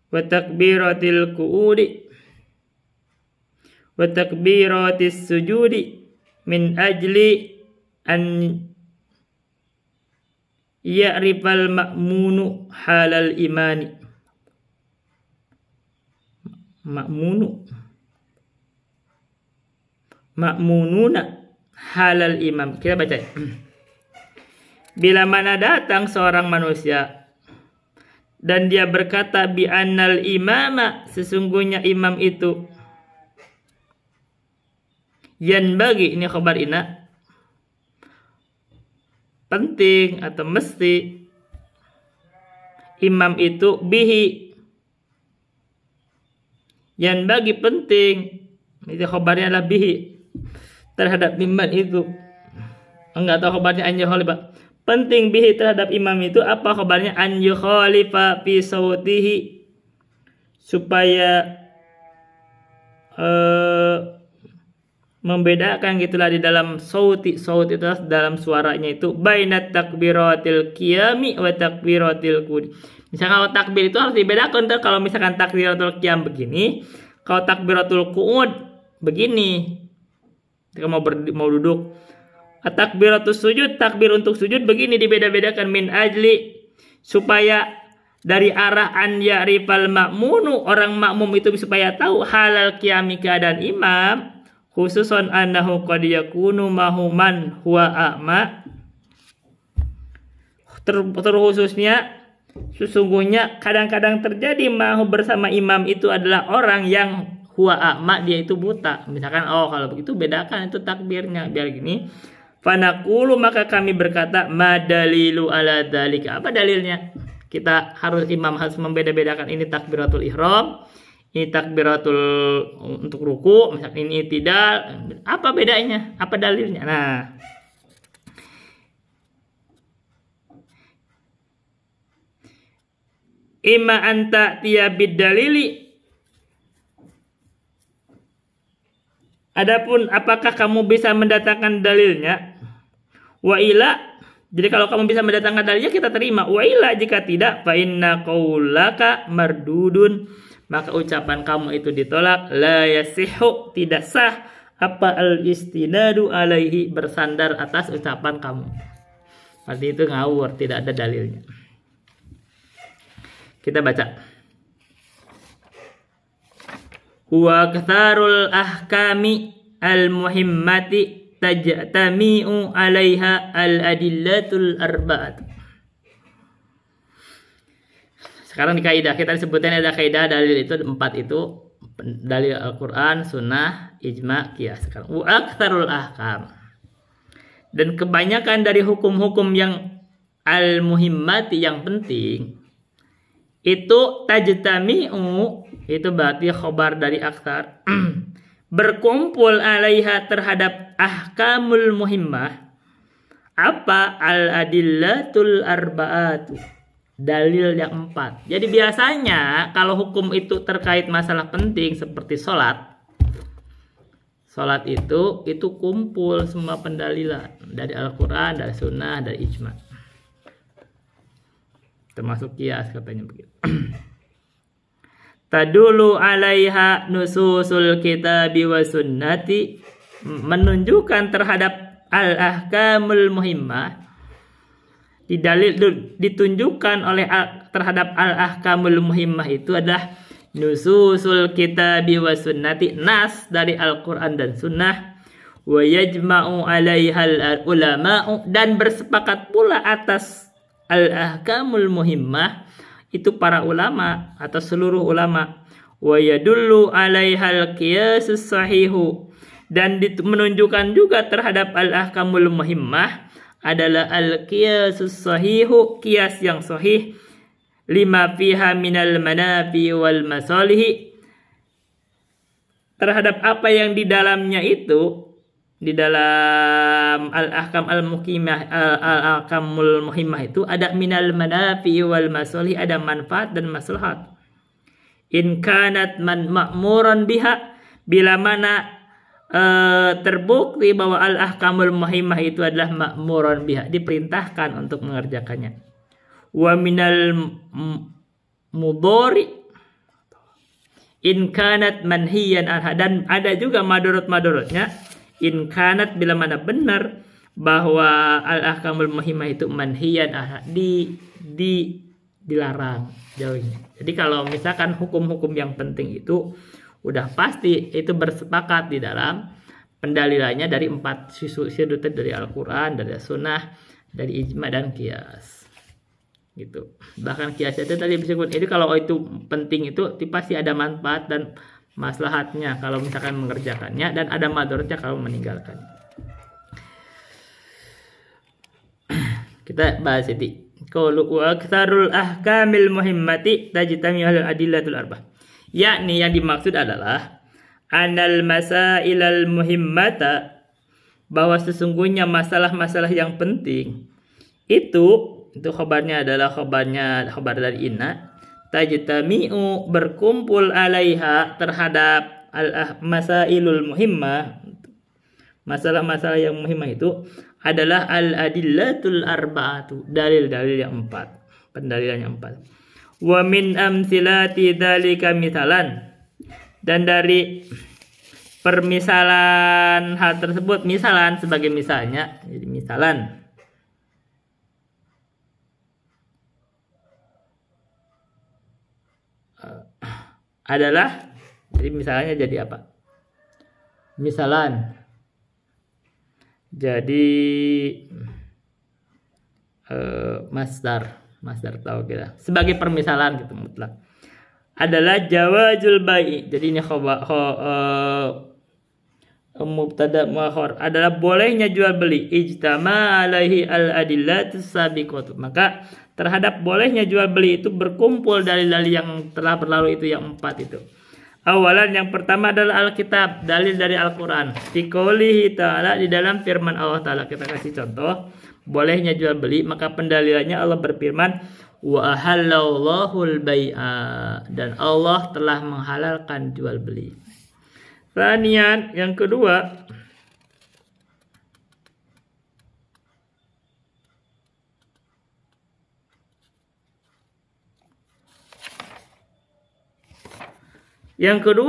wa takbiratil qu'udi wa takbiratis sujudi min ajli an ya'rifal ma'munu halal imani. Ma'mununa halal imam. Kita baca. Bila mana datang seorang manusia dan dia berkata bi annal imama, sesungguhnya imam itu, yanbaghi, ini khabar ina, penting atau mesti, imam itu bihi, yang bagi penting, itu khabarnya adalah bihi, terhadap imam itu. Enggak tahu khabarnya an yukhalifa, penting bihi terhadap imam itu, apa khabarnya? An yukhalifa fi sawtihi, supaya membedakan gitulah di dalam saut itu dalam suaranya itu, bainat takbiratil qiyami wa takbiratil qudi. Misalkan kalau takbir itu harus dibedakan tuh, kalau misalkan takbiratul qiyam begini, kalau takbiratul qu'ud begini. Ketika mau duduk. Takbiratul sujud, takbir untuk sujud begini, dibeda-bedakan, min ajli, supaya dari arah an ya'rifal ma'munu, orang makmum itu supaya tahu halal qiyami, keadaan imam, khususon annahu qad yakunu mahuman huwa a'ma, terkhususnya sesungguhnya kadang-kadang terjadi mahu bersama imam itu adalah orang yang huwa a'ma, dia itu buta. Misalkan, oh kalau begitu bedakan itu takbirnya biar gini. Fanaqulu, maka kami berkata, ma dalilu ala dzalika, apa dalilnya? Kita imam harus membeda-bedakan, ini takbiratul ihram, ini takbiratul untuk ruku, misalkan ini tidak, apa bedanya? Apa dalilnya? Nah, imma anta tiya bid dalili, Adapun apakah kamu bisa mendatangkan dalilnya? Wa ila, jadi kalau kamu bisa mendatangkan dalilnya kita terima. Wa ila, jika tidak, fa inna qaulaka mardudun, maka ucapan kamu itu ditolak. La yasihu, tidak sah apa al-istinadu alaihi, bersandar atas ucapan kamu. Berarti itu ngawur, tidak ada dalilnya. Kita baca. Wa katharul ahkami al-muhimmati tajtami'u 'alaiha al-adillatul arba'at. Sekarang di kaidah kita disebutkan ada kaidah dalil itu 4 itu, dalil Al-Qur'an, sunnah, ijma, qiyas. Wa aktsarul ahkam, dan kebanyakan dari hukum-hukum yang al-muhimmati, yang penting, itu tajtami'u, itu berarti khobar dari aktsar, berkumpul alaiha, terhadap ahkamul muhimmah, apa? Al-adillatul arba'atu, dalil yang 4. Jadi biasanya kalau hukum itu terkait masalah penting seperti sholat itu kumpul semua pendalilan dari Al-Quran, dari sunnah, dari ijma, termasuk qiyas katanya begitu. Tadulu 'alaiha nususul kitabi wa sunnati, menunjukkan terhadap al-ahkamul muhimmah, ditunjukkan oleh terhadap al-ahkamul muhimmah itu adalah nususul kitabi wa sunnati, nas dari Al-Quran dan sunnah, wa yajma'u 'alaihal ulama'u, dan bersepakat pula atas al-ahkamul muhimmah itu para ulama atau seluruh ulama. Wa yadullu 'alaihal qiyasus sahihu, dan menunjukkan juga terhadap al-ahkamul muhimmah adalah al-qiyasus sahihu, qiyas yang sahih, lima fiha minal manafi wal masalihi, terhadap apa yang di dalamnya itu, di dalam al-ahkam al-muhimmah, al-ahkamul muhimmah itu ada minal manafi wal masalih, ada manfaat dan maslahat. In kanat ma'muran biha, bila mana terbukti bahwa al-ahkamul muhimmah itu adalah ma'muran biha, diperintahkan untuk mengerjakannya. Wa minal mudhari in kanat manhiyan anha, dan ada juga madorot-madorotnya. In kanat, bila mana benar bahwa al-ahkamul muhimmah itu manhiyan anha, dilarang, jauhnya. Jadi kalau misalkan hukum-hukum yang penting itu udah pasti itu bersepakat di dalam pendalilannya dari 4 sudut, dari Al-Quran, dari sunnah, dari ijma dan qiyas. Gitu. Bahkan qiyas itu tadi disebut, jadi kalau itu penting itu pasti ada manfaat dan maslahatnya kalau misalkan mengerjakannya, dan ada madorotnya kalau meninggalkan. Kita bahas ini. Qaulu wa aktsarul ahkamil muhimmati tajtami'u al-adillatul arba'ah. Yakni yang dimaksud adalah anal masailal muhimmata, bahwa sesungguhnya masalah-masalah yang penting itu khabarnya adalah khabar dari inna, tajtami'u, berkumpul alaiha, terhadap masailul muhimmah, masalah-masalah yang muhimmah itu adalah al-adillatul arba'atu, dalil-dalil yang 4, pendalilan yang 4. Wa min amsilati dzalika misalan, dan dari permisalan hal tersebut, misalan sebagai misalnya, jadi misalan adalah, jadi misalnya jadi apa? Misalan jadi masdar tahu kita sebagai permisalan gitu mutlak adalah jawazul bai'. Jadi ini mubtada muakhar adalah bolehnya jual beli, ijtama alaihi al-adillatus sabiqatu, maka terhadap bolehnya jual beli itu berkumpul dalil-dalil yang telah berlalu itu yang 4 itu. Awalan, yang pertama adalah Alkitab, dalil dari Al-Quran. Fi qoulihi ta'ala, di dalam firman Allah Ta'ala. Kita kasih contoh bolehnya jual beli, maka pendalilannya Allah berfirman, wa ahallallahu al-bai'a, dan Allah telah menghalalkan jual beli. Sanian, yang kedua,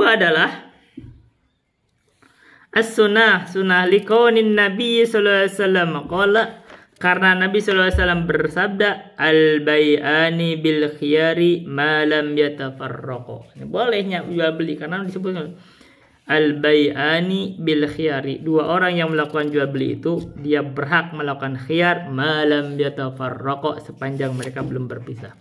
adalah as-sunnah, sunnah liqaunin Nabi sallallahu alaihi wasallam qala, karena Nabi sallallahu alaihi wasallam bersabda, al-bai'ani bil khiyari ma lam yatafarraqu. Ini bolehnya jual beli karena disebutkan al-bai'ani bil khiyari, dua orang yang melakukan jual beli itu dia berhak melakukan khiyar ma lam yatafarraqu, sepanjang mereka belum berpisah.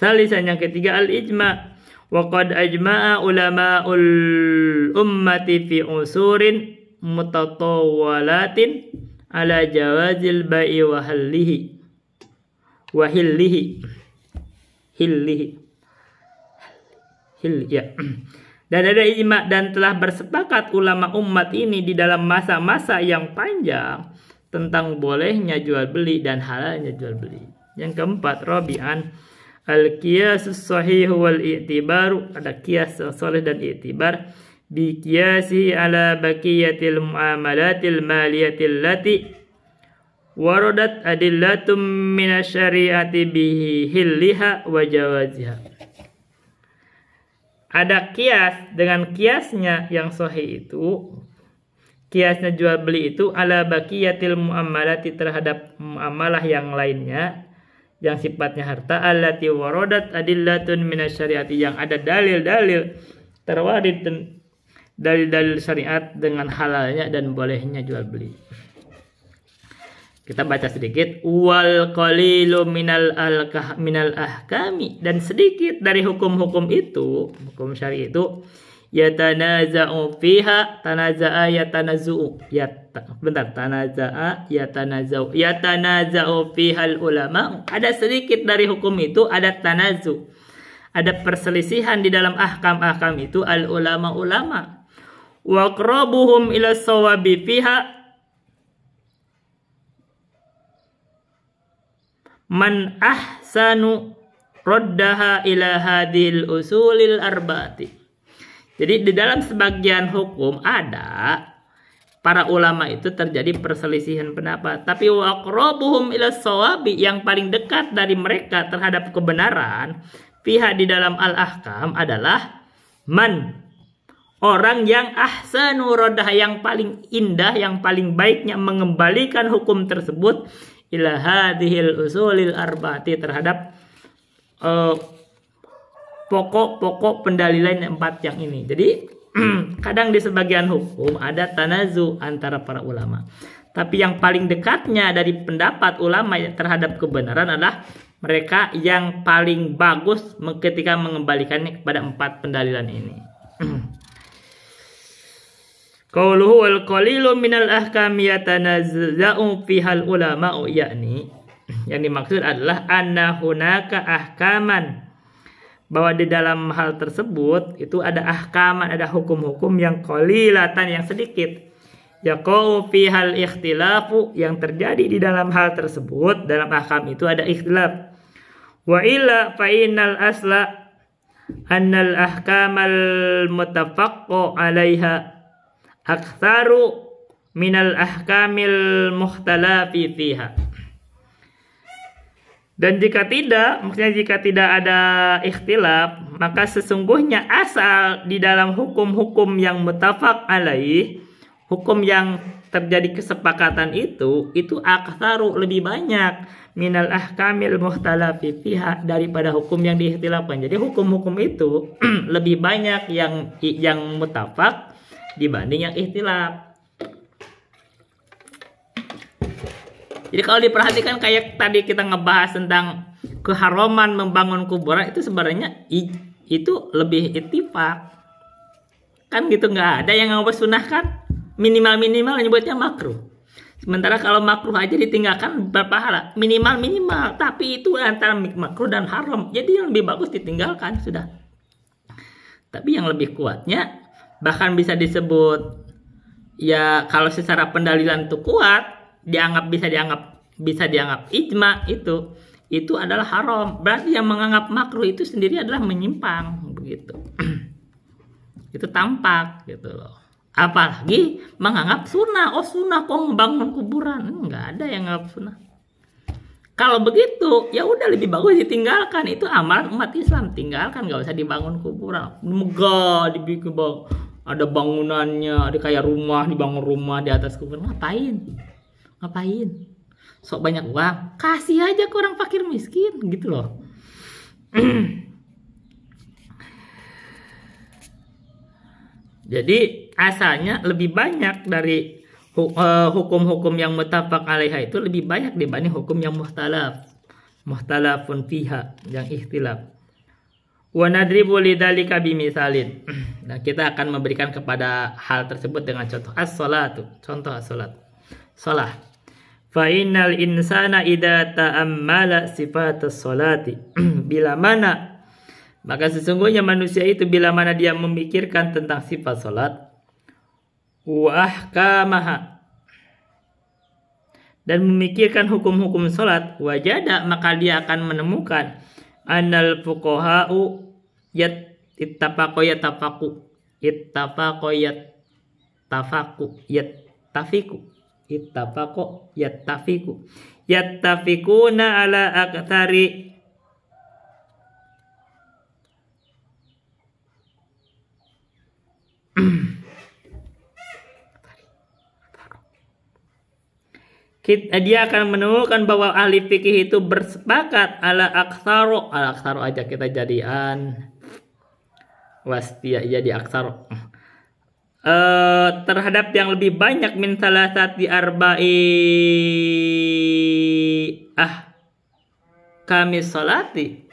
Salisan, yang ketiga, al-ijma'. Wa qad ajma'a ulama'ul ummati fi usurin mutatawwalatin ala jawazil bai'i wa hillihi ya. Dan ada ijma' dan telah bersepakat ulama umat ini di dalam masa-masa yang panjang tentang bolehnya jual beli dan halalnya jual beli. Yang keempat, rabi'an, al-qiyasus sahih wal i'tibaru, ada qiyas salih dan i'tibar, bi qiyasi ala baqiyatil muamalatil maliyatil lati waradat adillatum minasyari'ati bihi hilliha wa jawaziha. Ada kias, dengan kiasnya yang sahih itu, kiasnya jual beli itu ala baqiyatil muamalati, terhadap muamalah yang lainnya yang sifatnya harta, allati waradat adillatun minasyari'ati, yang ada dalil-dalil terwarid dan dalil-dalil syariat dengan halalnya dan bolehnya jual beli. Kita baca sedikit. Wal qalilu minal ahkami, dan sedikit dari hukum-hukum itu, hukum syari itu, yatanaza'u fiha, tanaza'a yatanaza'u, yatanaza'u fiha ulama. Ada sedikit dari hukum itu, ada tanazu, ada perselisihan di dalam ahkam-ahkam itu al ulama. Wa aqrabuhum ila sawabi fiha man ahsanu raddaha ila hadhil usulil arba'ati. Jadi di dalam sebagian hukum ada para ulama itu terjadi perselisihan pendapat, tapi wa aqrabuhum ila sawabi, yang paling dekat dari mereka terhadap kebenaran fiha di dalam al-ahkam adalah man, orang yang ahsanu raddaha, yang paling indah, yang paling baiknya mengembalikan hukum tersebut ila hadhil usulil arba'ati, terhadap pokok-pokok pendalilan 4 yang ini. Jadi kadang di sebagian hukum ada tanazu antara para ulama, tapi yang paling dekatnya dari pendapat ulama terhadap kebenaran adalah mereka yang paling bagus ketika mengembalikannya kepada 4 pendalilan ini. Qauluhu wal qalilu minal ahkami yatanazza'u fihal ulama'u, yakni yang dimaksud adalah anna hunaka ahkaman, bahwa di dalam hal tersebut itu ada ahkaman, ada hukum-hukum yang qalilatan, yang sedikit, yaqau fihal ikhtilafu, yang terjadi di dalam hal tersebut, dalam ahkam itu ada ikhtilaf. Wa illa fa innal asla annal ahkamal mutafaqqu 'alaiha aktsaru minal ahkamil mukhtalafi fiha. Dan jika tidak, maksudnya jika tidak ada ikhtilaf, maka sesungguhnya asal di dalam hukum-hukum yang muttafaq alaih, hukum yang terjadi kesepakatan itu aktsaru, lebih banyak, minal ahkamil mukhtalafi fiha, daripada hukum yang diikhtilafkan. Jadi hukum-hukum itu lebih banyak yang muttafaq dibanding yang ikhtilaf. Jadi kalau diperhatikan kayak tadi kita ngebahas tentang keharaman membangun kuburan, itu sebenarnya itu lebih ittifaq. Kan gitu, nggak ada yang sunahkan, minimal-minimal nyebutnya makruh. Sementara kalau makruh aja ditinggalkan berpahala, minimal-minimal, tapi itu antara makruh dan haram. Jadi yang lebih bagus ditinggalkan sudah. Tapi yang lebih kuatnya, bahkan bisa disebut, ya kalau secara pendalilan itu kuat, bisa dianggap ijma, itu adalah haram. Berarti yang menganggap makruh itu sendiri adalah menyimpang, begitu. Itu tampak gitu loh. Apalagi menganggap sunnah. Oh sunnah kok membangun kuburan. Nggak ada yang nganggap sunnah. Kalau begitu, ya udah lebih bagus ditinggalkan. Itu amalan umat Islam. Tinggalkan, nggak usah dibangun kuburan. Megah dibikin ada bangunannya, ada kayak rumah, dibangun rumah di atas kuburan. Ngapain? Sok banyak uang, kasih aja ke orang fakir miskin, gitu loh. Jadi asalnya lebih banyak dari hukum-hukum yang muttafaq alaiha itu lebih banyak dibanding hukum yang muhtalafun fiha, yang ikhtilaf. Wa nadribu lidzalika bimisalin. Nah, kita akan memberikan kepada hal tersebut dengan contoh as-shalatu. Contoh as-salat. Shalah. Fa innal insana idza ta'ammala sifatus sholati bila mana, maka sesungguhnya manusia itu bila mana dia memikirkan tentang sifat salat wa ahkamaha, dan memikirkan hukum-hukum salat, wajada, maka dia akan menemukan annal fuqaha'u ittafaqu yattafiquna ala aktsari dia akan menemukan bahwa ahli fikih itu bersepakat ala aktsaro aja kita jadian wastia jadi aksaro terhadap yang lebih banyak min salasati ahkamis salati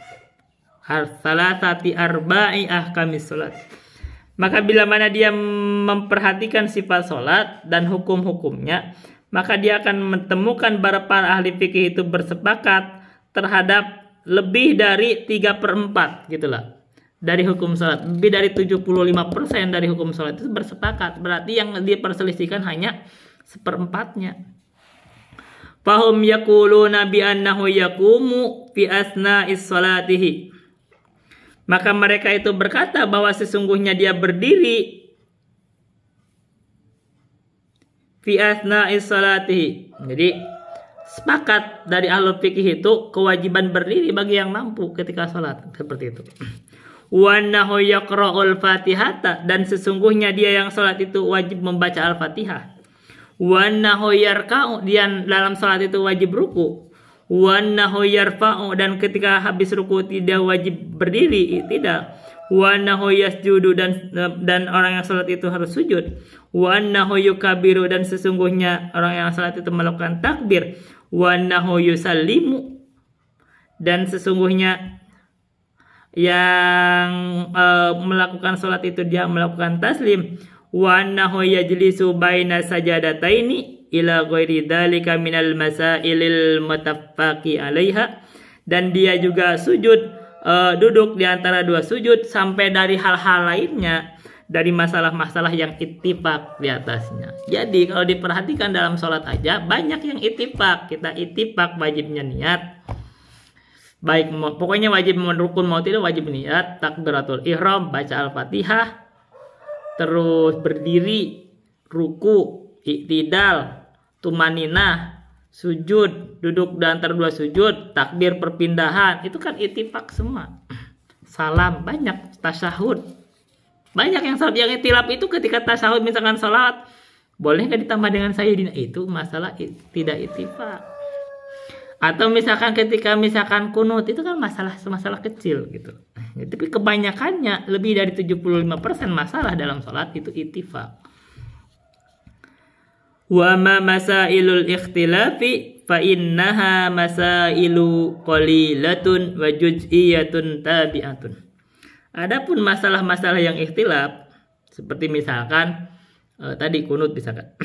maka bila mana dia memperhatikan sifat salat dan hukum-hukumnya, maka dia akan menemukan para ahli fikih itu bersepakat terhadap lebih dari 3/4 gitulah dari hukum salat. Lebih dari 75% dari hukum salat itu bersepakat. Berarti yang diperselisihkan hanya 1/4-nya. Fahum yaquluna bi annahu yaqumu fi asna'is salatihi. Maka mereka itu berkata bahwa sesungguhnya dia berdiri fi asna'is salatihi. Jadi sepakat dari ahlul fikih itu kewajiban berdiri bagi yang mampu ketika salat, seperti itu. Wa annahu yaqra'ul Fatihata, dan sesungguhnya dia yang salat itu wajib membaca Al-Fatihah. Wa annahu yarka'u, dia dalam salat itu wajib ruku. Wa annahu yarfa'u, dan ketika habis ruku tidak wajib berdiri, tidak. Wa annahu yasjudu, dan orang yang salat itu harus sujud. Wa annahu yukabiru, dan sesungguhnya orang yang salat itu melakukan takbir. Wa annahu yusallimu, dan sesungguhnya yang melakukan salat itu dia melakukan taslim. Wa annahu yajlisu baina sajadataini ila ghairi dzalika minal masailil muttafaqi 'alaiha, dan dia juga sujud duduk di antara dua sujud sampai dari hal-hal lainnya dari masalah-masalah yang ittifaq di atasnya. Jadi kalau diperhatikan dalam sholat aja banyak yang ittifaq. Kita ittifaq wajibnya niat. Baik, pokoknya wajib rukun mau tidak wajib niat, takbiratul ihram, baca Al-Fatihah, terus berdiri, ruku, i'tidal, tumaninah, sujud, duduk di antara dua sujud, takbir perpindahan, itu kan ittifaq semua. Salam banyak, tasyahud banyak. Yang salat yang itilaf itu ketika tasyahud misalkan salat boleh nggak ditambah dengan sayyidina, itu masalah tidak ittifaq. Atau misalkan ketika misalkan kunut, itu kan masalah kecil gitu. Tapi kebanyakannya lebih dari 75% masalah dalam salat itu ittifaq. Wa ma masailul ikhtilafi fa innaha masailu qalilatun wa juz'iyatun tabi'atun. Adapun masalah-masalah yang ikhtilaf seperti misalkan tadi kunut misalkan.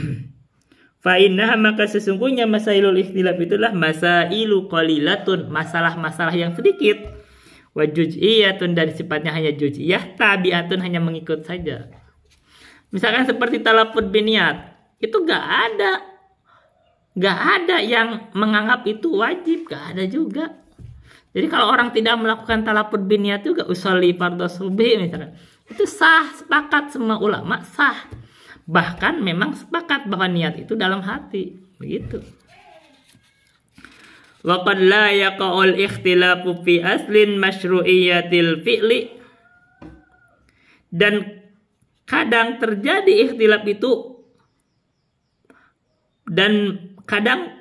Fa innaha, maka sesungguhnya masailul ikhtilaf itulah masailu qalilatun, masalah-masalah yang sedikit, wa juz'iyatun, dari sifatnya hanya juz'iyah, tabi'atun, hanya mengikut saja. Misalkan seperti talafud biniyat, itu gak ada yang menganggap itu wajib, gak ada juga. Jadi kalau orang tidak melakukan talafud biniyat juga, usolli fardhu subhi misalkan, itu sah, sepakat semua ulama sah. Bahkan memang sepakat bahwa niat itu dalam hati, begitu. Wa qad la yaqa'ul ikhtilafu fi aslin masyru'iyyatil fi'li, dan kadang terjadi ikhtilaf itu dan kadang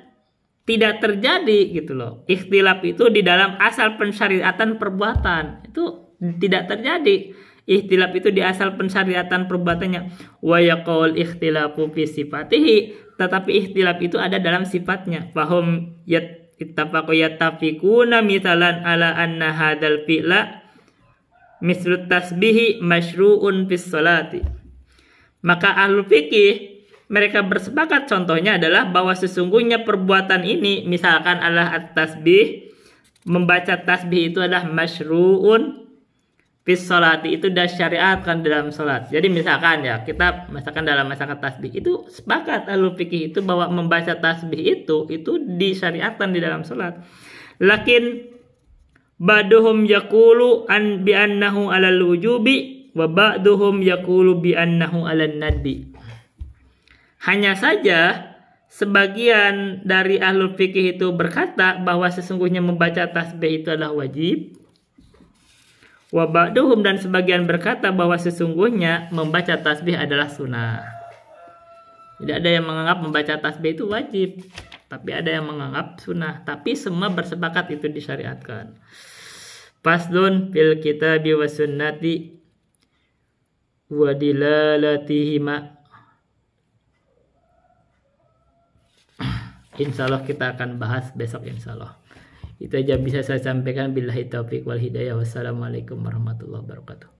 tidak terjadi gitu loh. Ikhtilaf itu di dalam asal pensyariatan perbuatan itu tidak terjadi. Ikhtilaf itu di asal pensyariatan perbuatannya. Wa yaqul ikhtilafu fi sifatihi, tetapi ikhtilaf itu ada dalam sifatnya. Fahum ittafaqu yattafiquna misalan ala anna hadzal fi'la mislut tasbihi masyru'un fis sholati. Maka ahlul fikih mereka bersepakat, contohnya adalah bahwa sesungguhnya perbuatan ini misalkan adalah at-tasbih, membaca tasbih itu adalah masyru'un fis sholati, itu dah syariatkan dalam salat. Jadi misalkan ya, kita misalkan dalam masalah tasbih itu sepakat ahlul fikih itu bahwa membaca tasbih itu disyariatkan di dalam salat. Lakin ba'duhum yaqulu bi annahu 'alal wujubi wa ba'duhum yaqulu bi annahu 'alan nadbi. Hanya saja sebagian dari ahlul fikih itu berkata bahwa sesungguhnya membaca tasbih itu adalah wajib. Wa ba'duhum, dan sebagian berkata bahwa sesungguhnya membaca tasbih adalah sunnah. Tidak ada yang menganggap membaca tasbih itu wajib, tapi ada yang menganggap sunnah. Tapi semua bersepakat itu disyariatkan. Faslun fil kitabi wa sunnati wa dilalatihima. Insyaallah kita akan bahas besok insyaallah. Itu aja bisa saya sampaikan. Billahi taufiq wal hidayah. Wassalamualaikum warahmatullahi wabarakatuh.